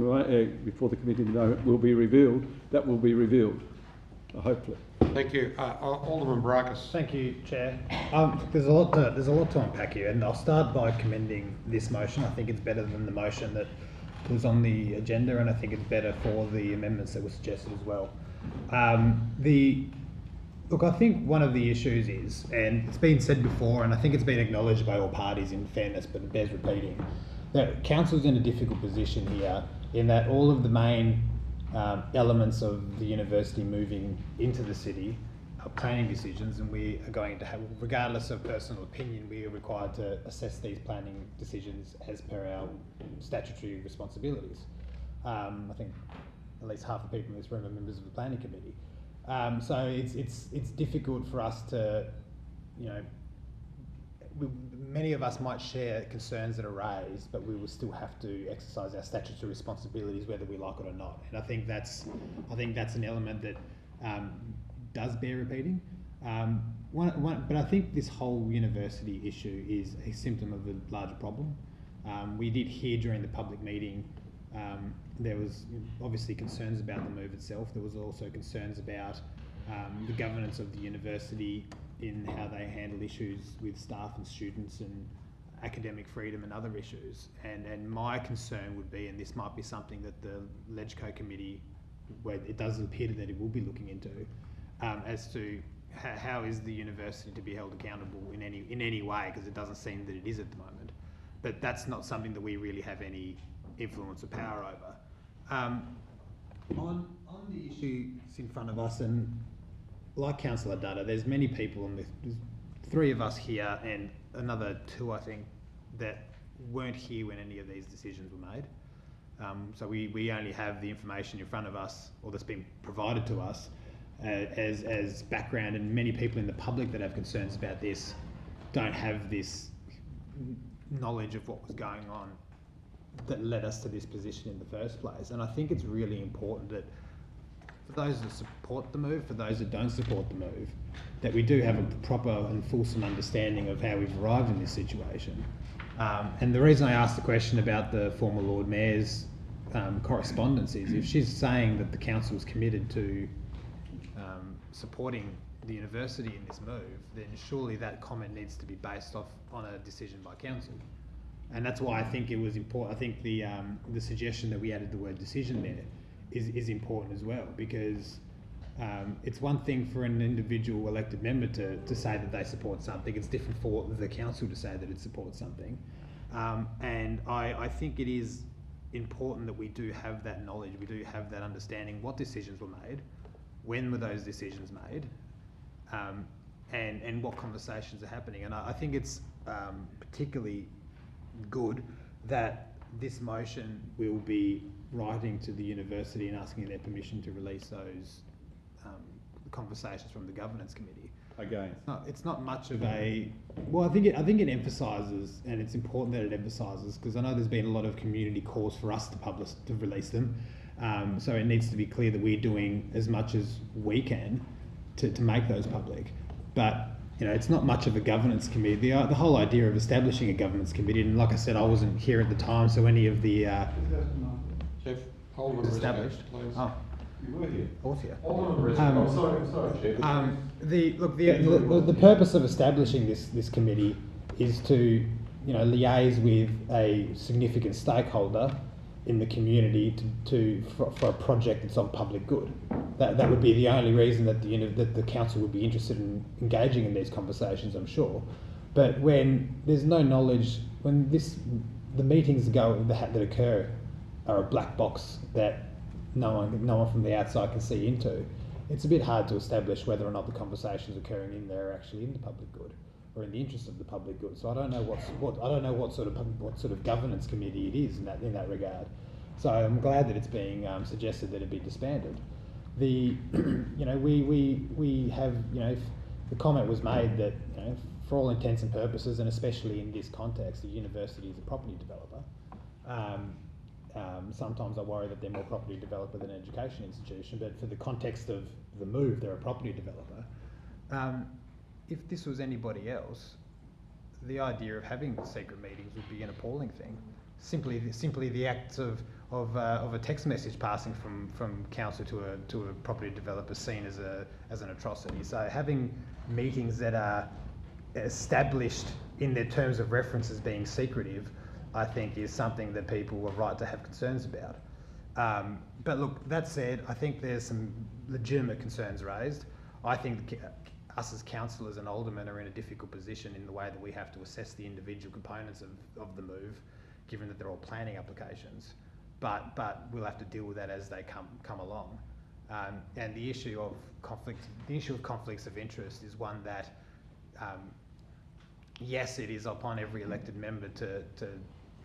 before the committee will be revealed, that will be revealed, hopefully. Thank you. Alderman Baracus. Thank you, Chair. There's a lot to unpack here, and I'll start by commending this motion. I think it's better than the motion that was on the agenda, and I think it's better for the amendments that were suggested as well. Look, I think one of the issues is, and it's been said before, and I think it's been acknowledged by all parties in fairness, but it bears repeating, that council's in a difficult position here in that all of the main elements of the university moving into the city are planning decisions, and we are going to have, regardless of personal opinion, we are required to assess these planning decisions as per our statutory responsibilities. I think at least half the people in this room are members of the planning committee. So it's difficult for us to, you know, many of us might share concerns that are raised, but we will still have to exercise our statutory responsibilities whether we like it or not. And I think that's an element that does bear repeating. But I think this whole university issue is a symptom of a larger problem. We did hear during the public meeting, there was obviously concerns about the move itself. There was also concerns about the governance of the university in how they handle issues with staff and students and academic freedom and other issues. And my concern would be, and this might be something that the LegCo committee, where it does appear that it will be looking into, as to how is the university to be held accountable in any way, because it doesn't seem that it is at the moment. But that's not something that we really have any influence or power over. On the issue in front of us, and like Councillor Dutta, there's many people, and there's 3 of us here and another 2, I think, that weren't here when any of these decisions were made. So we only have the information in front of us, or that's been provided to us, as background, and many people in the public that have concerns about this don't have this knowledge of what was going on that led us to this position in the first place. And I think it's really important that for those that support the move, for those that don't support the move, that we do have a proper and fulsome understanding of how we've arrived in this situation. And the reason I asked the question about the former Lord Mayor's correspondence is, if she's saying that the council is committed to supporting the university in this move, then surely that comment needs to be based off on a decision by council. And that's why I think it was important. I think the suggestion that we added the word decision there is important as well, because it's one thing for an individual elected member to say that they support something. It's different for the council to say that it supports something. And I think it is important that we do have that knowledge, we do have that understanding what decisions were made, when were those decisions made, and what conversations are happening. And I think it's particularly good that this motion will be writing to the university and asking their permission to release those conversations from the governance committee. Again, it's not much of a. Well, I think it emphasises, and it's important that it emphasises, because I know there's been a lot of community calls for us to release them. So it needs to be clear that we're doing as much as we can to make those public. But it's not much of a governance committee. The whole idea of establishing a governance committee, and like I said, I wasn't here at the time, so any of the Jeff, Alderman established. Please. Oh. You were here. I was here. Sorry, Chair. The purpose of establishing this committee is to liaise with a significant stakeholder in the community for a project that's of public good. That would be the only reason that the council would be interested in engaging in these conversations, I'm sure. But when there's no knowledge, when the meetings that occur are a black box that no one from the outside can see into, it's a bit hard to establish whether or not the conversations occurring in there are actually in the public good or in the interest of the public good. So I don't know what sort of governance committee it is in that regard. So I'm glad that it's being suggested that it be disbanded. We have the comment was made that for all intents and purposes, and especially in this context, the university is a property developer. Sometimes I worry that they're more property developer than an education institution, but for the context of the move, they're a property developer. If this was anybody else, the idea of having secret meetings would be an appalling thing. Simply the acts of a text message passing from council to a property developer seen as an atrocity. So having meetings that are established in their terms of reference as being secretive, I think is something that people are right to have concerns about. But look, that said, I think there's some legitimate concerns raised. I think us as councillors and aldermen are in a difficult position in the way that we have to assess the individual components of the move, given that they're all planning applications. But we'll have to deal with that as they come along. And the issue of conflicts of interest is one that, yes, it is upon every elected member to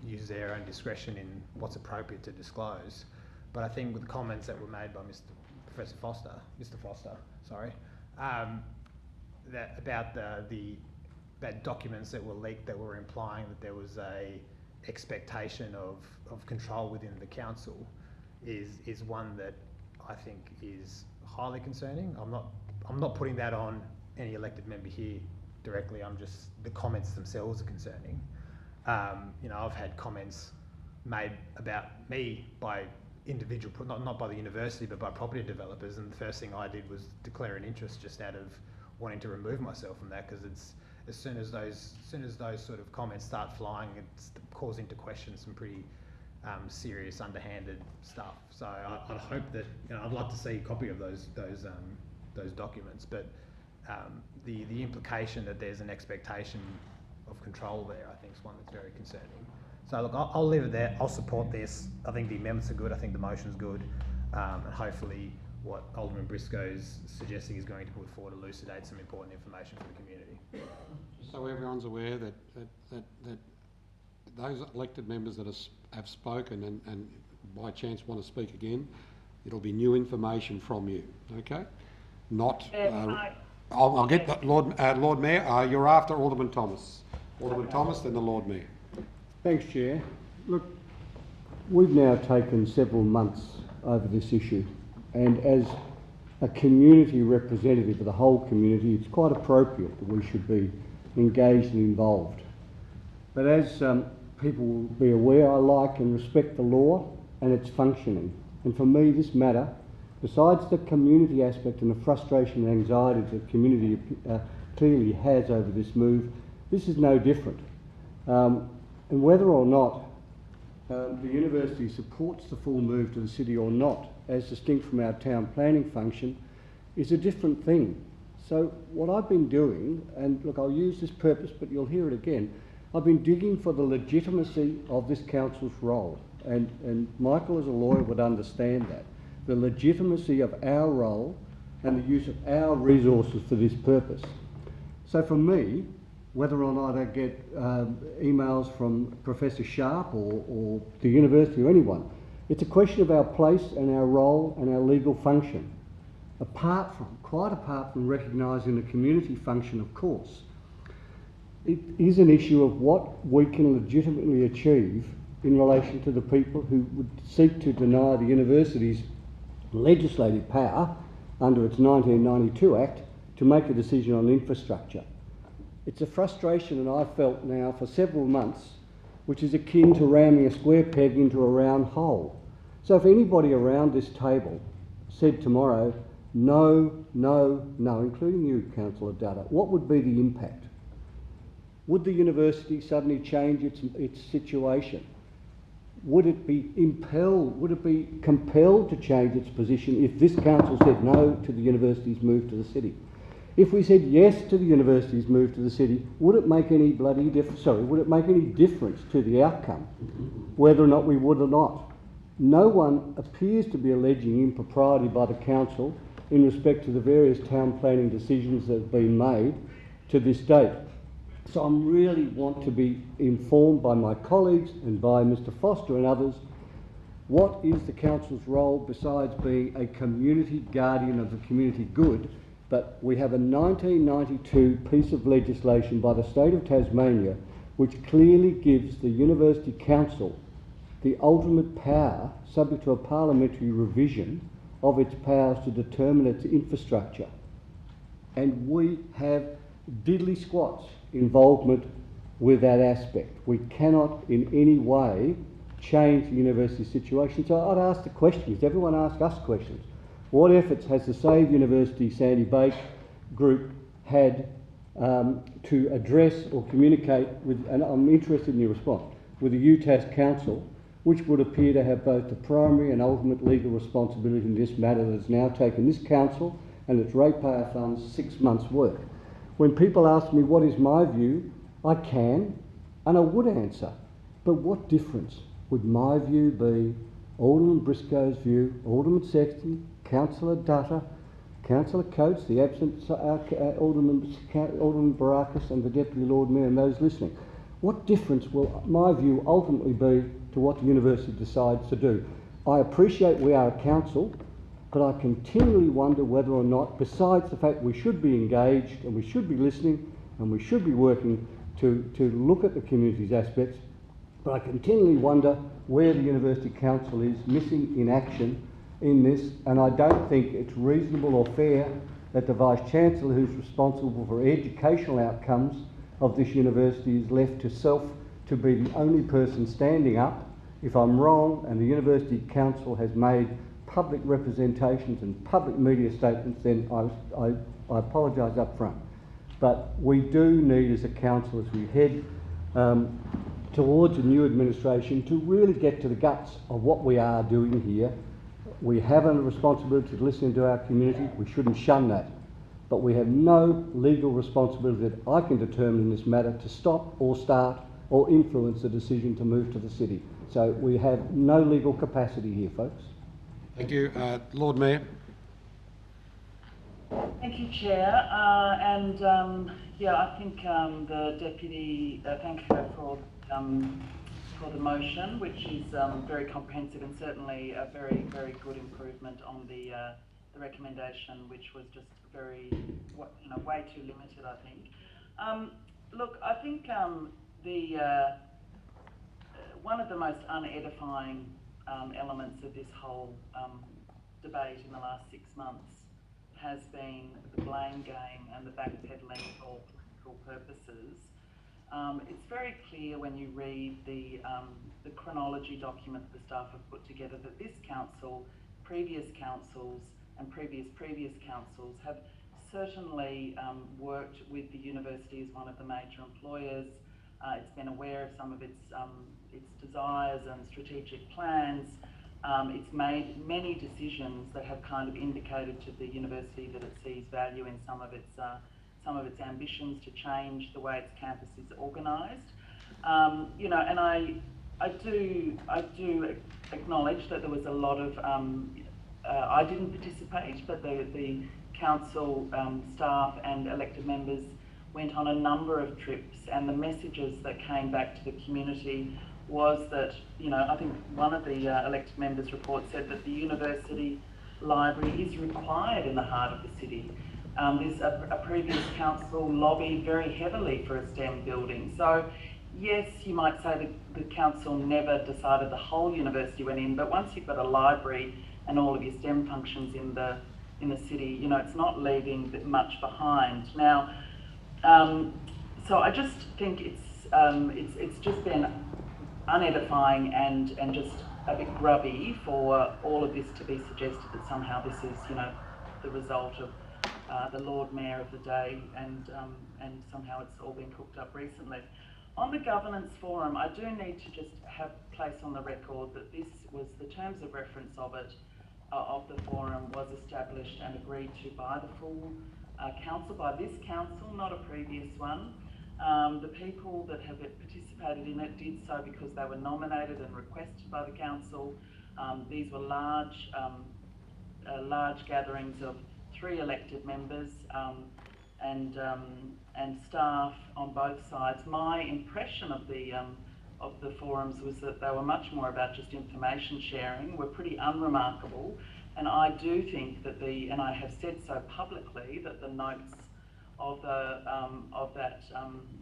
use their own discretion in what's appropriate to disclose. But I think with the comments that were made by Mr. Foster, that about that documents that were leaked that were implying that there was a expectation of control within the council is one that I think is highly concerning. I'm not putting that on any elected member here directly. The comments themselves are concerning. I've had comments made about me by individual, not by the university, but by property developers, and the first thing I did was declare an interest just out of wanting to remove myself from that, because it's as soon as those sort of comments start flying, it's calls into question some pretty serious, underhanded stuff. So I'd hope that I'd like to see a copy of those documents, but the implication that there's an expectation of control there, I think, is one that's very concerning. So look, I'll leave it there. I'll support this. I think the amendments are good. I think the motion's good, and hopefully what Alderman Briscoe's suggesting is going to put forward elucidate some important information for the community. So everyone's aware that those elected members that have spoken and by chance want to speak again, it'll be new information from you, okay? Not. I'll get the Lord Mayor. You're after Alderman Thomas. Alderman Thomas, then the Lord Mayor. Thanks, Chair. Look, we've now taken several months over this issue, and as a community representative of the whole community, it's quite appropriate that we should be engaged and involved. But as people will be aware, I like and respect the law and its functioning. And for me, this matter besides the community aspect and the frustration and anxiety that the community clearly has over this move, this is no different. And whether or not the university supports the full move to the city or not, as distinct from our town planning function, is a different thing. So what I've been doing, and look, I'll use this purpose, but you'll hear it again, I've been digging for the legitimacy of this council's role, and Michael as a lawyer would understand that. The legitimacy of our role and the use of our resources for this purpose. So for me, whether or not I get emails from Professor Sharp or the university or anyone, it's a question of our place and our role and our legal function. Quite apart from recognising the community function, of course, it is an issue of what we can legitimately achieve in relation to the people who would seek to deny the university's legislative power under its 1992 Act to make a decision on infrastructure. It's a frustration that I've felt now for several months, which is akin to ramming a square peg into a round hole. So if anybody around this table said tomorrow, no, no, no, including you, Councillor Dutta, what would be the impact? Would the university suddenly change its situation? Would it be compelled to change its position if this council said no to the university's move to the city? If we said yes to the university's move to the city, would it make any would it make any difference to the outcome, whether or not we would or not? No one appears to be alleging impropriety by the council in respect to the various town planning decisions that have been made to this date. So I really want to be informed by my colleagues and by Mr Foster and others, what is the council's role besides being a community guardian of the community good? But we have a 1992 piece of legislation by the state of Tasmania which clearly gives the University Council the ultimate power, subject to a parliamentary revision, of its powers to determine its infrastructure. And we have diddly squats involvement with that aspect. We cannot in any way change the university situation. So I'd ask the questions, everyone ask us questions. What efforts has the Save University Sandy Bake group had to address or communicate with, and I'm interested in your response, with the UTAS Council, which would appear to have both the primary and ultimate legal responsibility in this matter that has now taken this council and its ratepayer funds 6 months' work? When people ask me what is my view, I can and I would answer. But what difference would my view be, Alderman Briscoe's view, Alderman Sexton, Councillor Dutta, Councillor Coates, the absent Alderman Barakis and the Deputy Lord Mayor and those listening? What difference will my view ultimately be to what the university decides to do? I appreciate we are a council, but I continually wonder whether or not, besides the fact we should be engaged and we should be listening and we should be working to look at the community's aspects, but I continually wonder where the University Council is missing in action in this, and I don't think it's reasonable or fair that the Vice-Chancellor, who's responsible for educational outcomes of this university, is left to be the only person standing up. If I'm wrong and the University Council has made public representations and public media statements, then I apologise up front. But we do need as a council, as we head towards a new administration, to really get to the guts of what we are doing here. We have a responsibility to listen to our community. We shouldn't shun that. But we have no legal responsibility that I can determine in this matter to stop or start or influence the decision to move to the city. So we have no legal capacity here, folks. Thank you. Lord Mayor. Thank you, Chair. Yeah, I think the Deputy, thank her for the motion, which is very comprehensive and certainly a very, very good improvement on the recommendation, which was just very, way too limited, I think. Look, I think one of the most unedifying elements of this whole debate in the last 6 months has been the blame game and the backpedaling for political purposes. It's very clear when you read the chronology document the staff have put together that this council previous councils and previous councils have certainly worked with the university as one of the major employers. It's been aware of some of its desires and strategic plans. It's made many decisions that have kind of indicated to the university that it sees value in some of its ambitions to change the way its campus is organised. You know, and I do acknowledge that there was a lot of I didn't participate, but the council staff and elected members went on a number of trips, and the messages that came back to the community was that, you know, I think one of the elected members' report said that the university library is required in the heart of the city. There's a previous council lobbied very heavily for a STEM building. So yes, you might say that the council never decided the whole university went in, but once you've got a library and all of your STEM functions in the city, you know, it's not leaving much behind. Now, so I just think it's just been unedifying and just a bit grubby for all of this to be suggested that somehow this is, you know, the result of the Lord Mayor of the day, and somehow it's all been cooked up recently. On the governance forum, I do need to just place on the record that this was the terms of reference of it, of the forum was established and agreed to by the full council, by this council, not a previous one. The people that have participated in it did so because they were nominated and requested by the council. These were large gatherings of 3 elected members and staff on both sides. My impression of the forums was that they were much more about just information sharing, were pretty unremarkable, and I do think that and I have said so publicly, that the notes of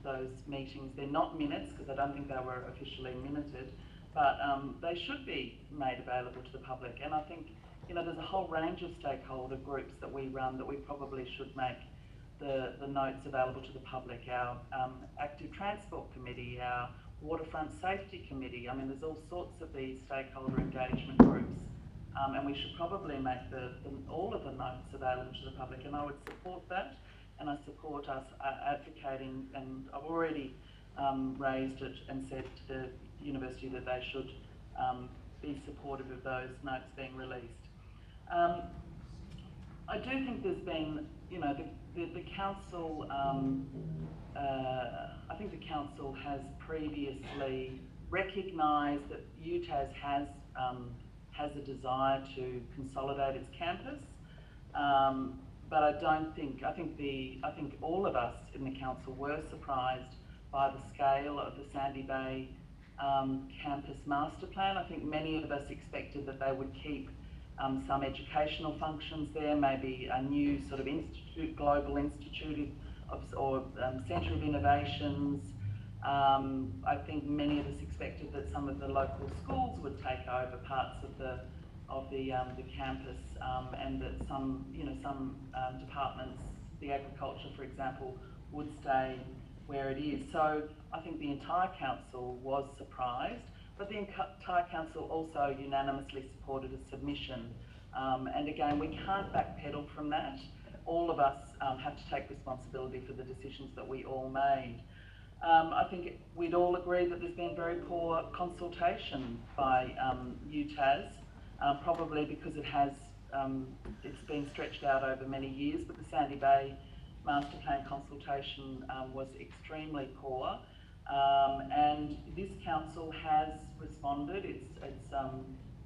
those meetings, they're not minutes because I don't think they were officially minuted, but they should be made available to the public. And I think, you know, there's a whole range of stakeholder groups that we run that we probably should make the notes available to the public. Our Active Transport Committee, our Waterfront Safety Committee. I mean, there's all sorts of these stakeholder engagement groups, and we should probably make all of the notes available to the public, and I would support that, and I support us advocating, and I've already raised it and said to the university that they should be supportive of those notes being released. I do think there's been, you know, the council, I think the council has previously recognised that UTAS has a desire to consolidate its campus, but I think all of us in the council were surprised by the scale of the Sandy Bay campus master plan. I think many of us expected that they would keep some educational functions there, maybe a new sort of institute, global institute or centre of innovations. I think many of us expected that some of the local schools would take over parts of the campus, and that some departments, the agriculture, for example, would stay where it is. So I think the entire council was surprised, but the entire council also unanimously supported a submission. And again, we can't backpedal from that. All of us have to take responsibility for the decisions that we all made. I think we'd all agree that there's been very poor consultation by UTAS, probably because it's been stretched out over many years, but the Sandy Bay Master Plan consultation was extremely poor. And this council has responded. It's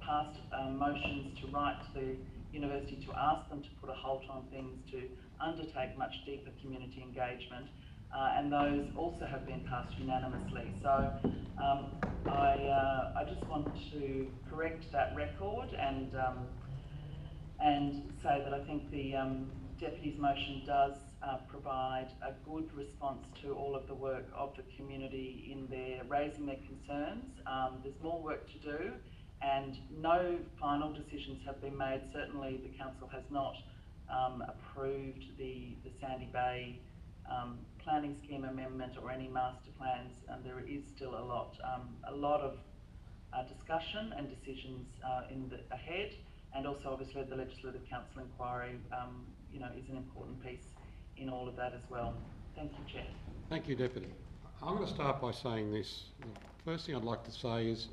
passed motions to write to the university to ask them to put a halt on things, to undertake much deeper community engagement, and those also have been passed unanimously. So I just want to correct that record and say that I think the Deputy's motion does provide a good response to all of the work of the community in their raising their concerns. There's more work to do, and no final decisions have been made. Certainly the council has not approved the Sandy Bay planning scheme amendment or any master plans, and there is still a lot of discussion and decisions ahead. and also obviously the Legislative Council inquiry, you know, is an important piece in all of that as well. Thank you, Chair. Thank you, Deputy. I'm going to start by saying this. The first thing I'd like to say is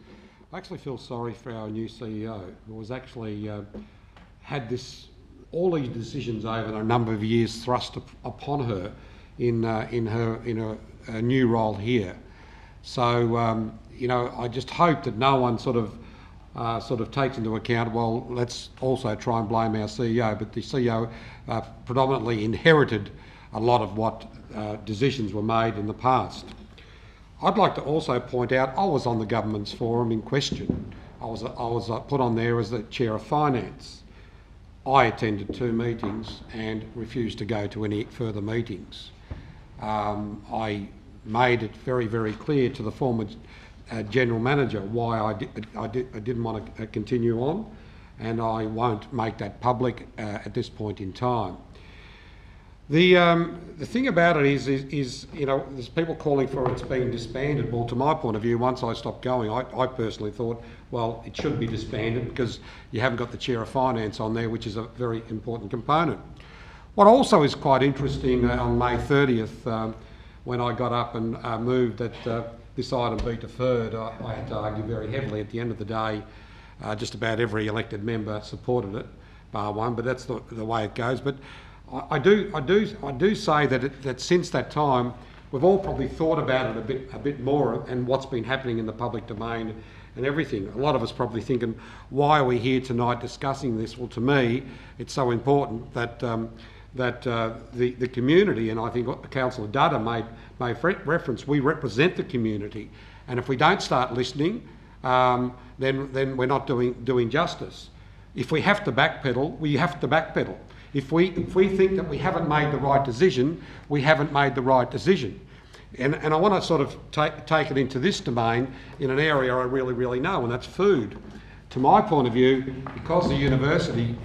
I actually feel sorry for our new CEO, who was actually had all these decisions over a number of years thrust upon her in her new role here. So you know, I just hope that no one sort of takes into account, well, let's also try and blame our CEO, but the CEO predominantly inherited a lot of what decisions were made in the past. I'd like to also point out I was on the government's forum in question. I was put on there as the Chair of Finance. I attended 2 meetings and refused to go to any further meetings. I made it very, very clear to the former General Manager why I didn't want to continue on, and I won't make that public at this point in time. The thing about it is, you know, there's people calling for it's being disbanded. Well, to my point of view, once I stopped going, I personally thought, well, it should be disbanded because you haven't got the Chair of Finance on there, which is a very important component. What also is quite interesting, on May 30th, when I got up and moved that this item be deferred, I had to argue very heavily. At the end of the day, just about every elected member supported it, bar one, but that's the way it goes. But I do say that since that time, we've all probably thought about it a bit more and what's been happening in the public domain and everything. A lot of us probably thinking, why are we here tonight discussing this? Well, to me, it's so important that the community, and I think what Councillor Dudder made reference, we represent the community, and if we don't start listening, then we're not doing justice. If we have to backpedal, we have to backpedal. If we think that we haven't made the right decision, we haven't made the right decision. And I want to sort of take it into this domain in an area I really, really know, and that's food. To my point of view, because the university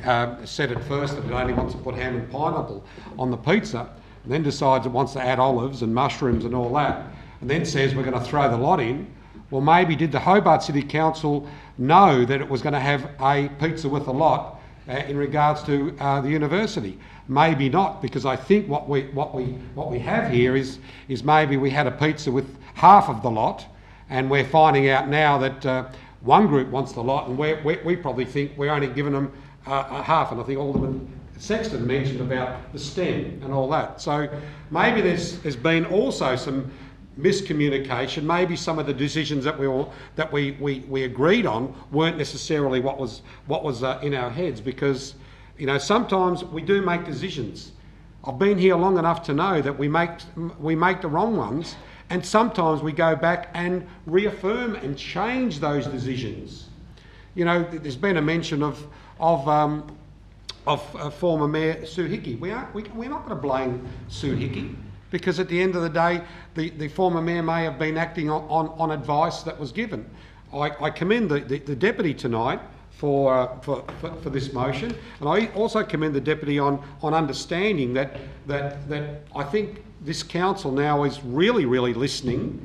said at first that it only wants to put ham and pineapple on the pizza, and then decides it wants to add olives and mushrooms and all that, and then says we're going to throw the lot in, well, maybe did the Hobart City Council know that it was going to have a pizza with a lot in regards to the university? Maybe not, because I think what we have here is maybe we had a pizza with half of the lot, and we're finding out now that one group wants the lot, and we probably think we're only giving them a half. And I think Alderman Sexton mentioned about the STEM and all that. So maybe there's been also some miscommunication. Maybe some of the decisions that we agreed on weren't necessarily what was in our heads, because you know, sometimes we do make decisions. I've been here long enough to know that we make the wrong ones, and sometimes we go back and reaffirm and change those decisions. You know, there's been a mention of former Mayor Sue Hickey. We're not going to blame Sue Hickey, because at the end of the day, the former mayor may have been acting on advice that was given. I commend the deputy tonight for this motion, and I also commend the deputy on understanding that I think this council now is really, really listening.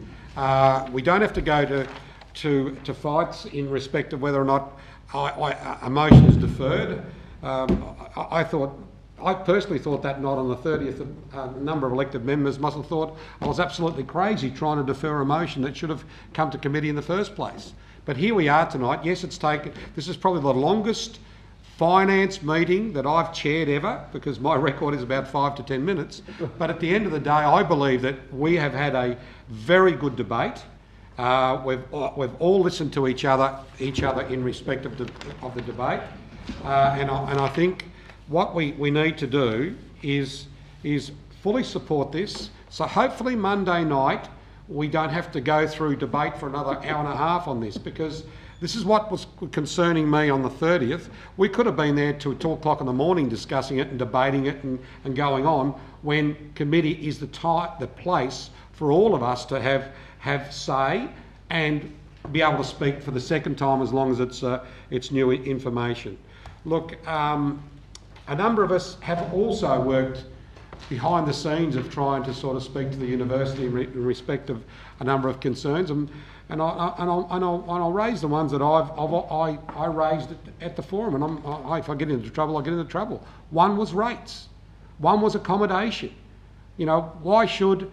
We don't have to go to fights in respect of whether or not a motion is deferred. I personally thought that not on the 30th. A number of elected members must have thought I was absolutely crazy trying to defer a motion that should have come to committee in the first place. But here we are tonight. Yes, this is probably the longest finance meeting that I've chaired ever, because my record is about 5 to 10 minutes. But at the end of the day, I believe that we have had a very good debate. We've all listened to each other in respect of the debate, and I think what we need to do is fully support this. So hopefully Monday night we don't have to go through debate for another hour and a half on this, because this is what was concerning me on the 30th. We could have been there till 2 o'clock in the morning discussing it and debating it and going on, when committee is the place for all of us to have say and be able to speak for the second time, as long as it's new information. Look, a number of us have also worked behind the scenes of trying to sort of speak to the university in respect of a number of concerns, and I'll raise the ones that I raised at the forum, and if I get into trouble, I get into trouble. One was rates. One was accommodation. You know, why should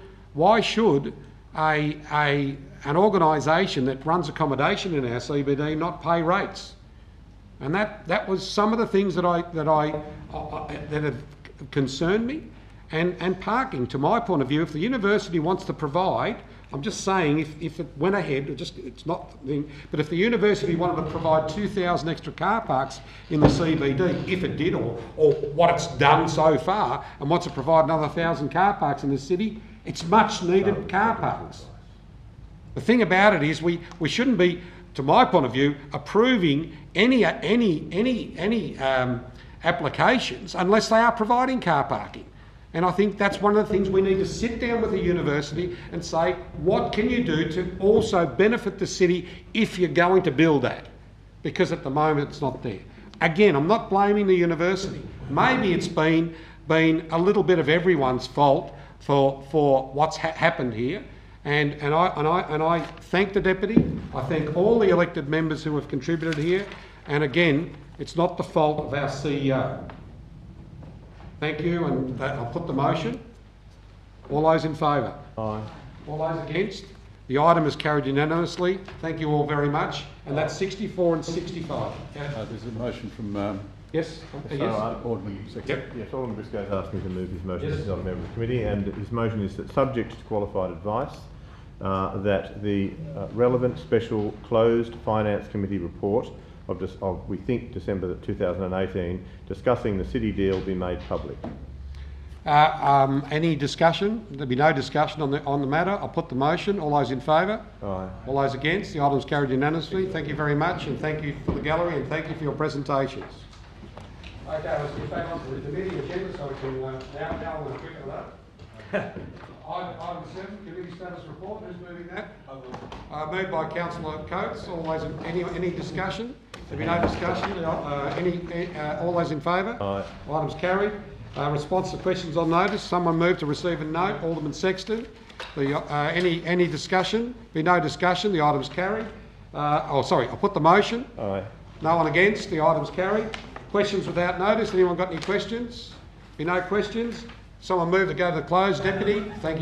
an organisation that runs accommodation in our CBD not pay rates? And that was some of the things that have concerned me. And parking, to my point of view, if the university wants to provide, I'm just saying, if it went ahead, it's not, but if the university wanted to provide 2,000 extra car parks in the CBD, if it did, or what it's done so far, and wants to provide another 1,000 car parks in the city, it's much needed car parks. The thing about it is we shouldn't be, to my point of view, approving any applications unless they are providing car parking. And I think that's one of the things we need to sit down with the university and say, what can you do to also benefit the city if you're going to build that? Because at the moment it's not there. Again, I'm not blaming the university. Maybe it's been a little bit of everyone's fault for what's happened here. And I thank the deputy. I thank all the elected members who have contributed here. And again, it's not the fault of our CEO. Thank you, and I'll put the motion. All those in favour? Aye. All those against? The item is carried unanimously. Thank you all very much. And that's 64 and 65. There's a motion from... Yes? Yes. Alderman Secretary. Yep. Yes, Alderman Briscoe's asked me to move his motion. Yes. He's not a member of the committee, and his motion is that, subject to qualified advice, that the relevant special closed finance committee report of we think December 2018, discussing the city deal, be made public. Any discussion? There'll be no discussion on the matter. I'll put the motion. All those in favour? Aye. All those against? The item is carried unanimously. Thank you very much, and thank you for the gallery, and thank you for your presentations. Okay, let's get back onto the committee agenda so we can now we'll quick on that. Item 7, committee status report. Who's moving that? Moved by Councillor Coates. All those any discussion? There be no discussion. All those in favour? Aye. Items carried. Response to questions on notice. Someone moved to receive a note. Alderman Sexton. Any discussion? Be no discussion. The item's carried. I'll put the motion. Aye. No one against. The item's carried. Questions without notice. Anyone got any questions? Be no questions. Someone move to go to the close. Deputy. Thank you.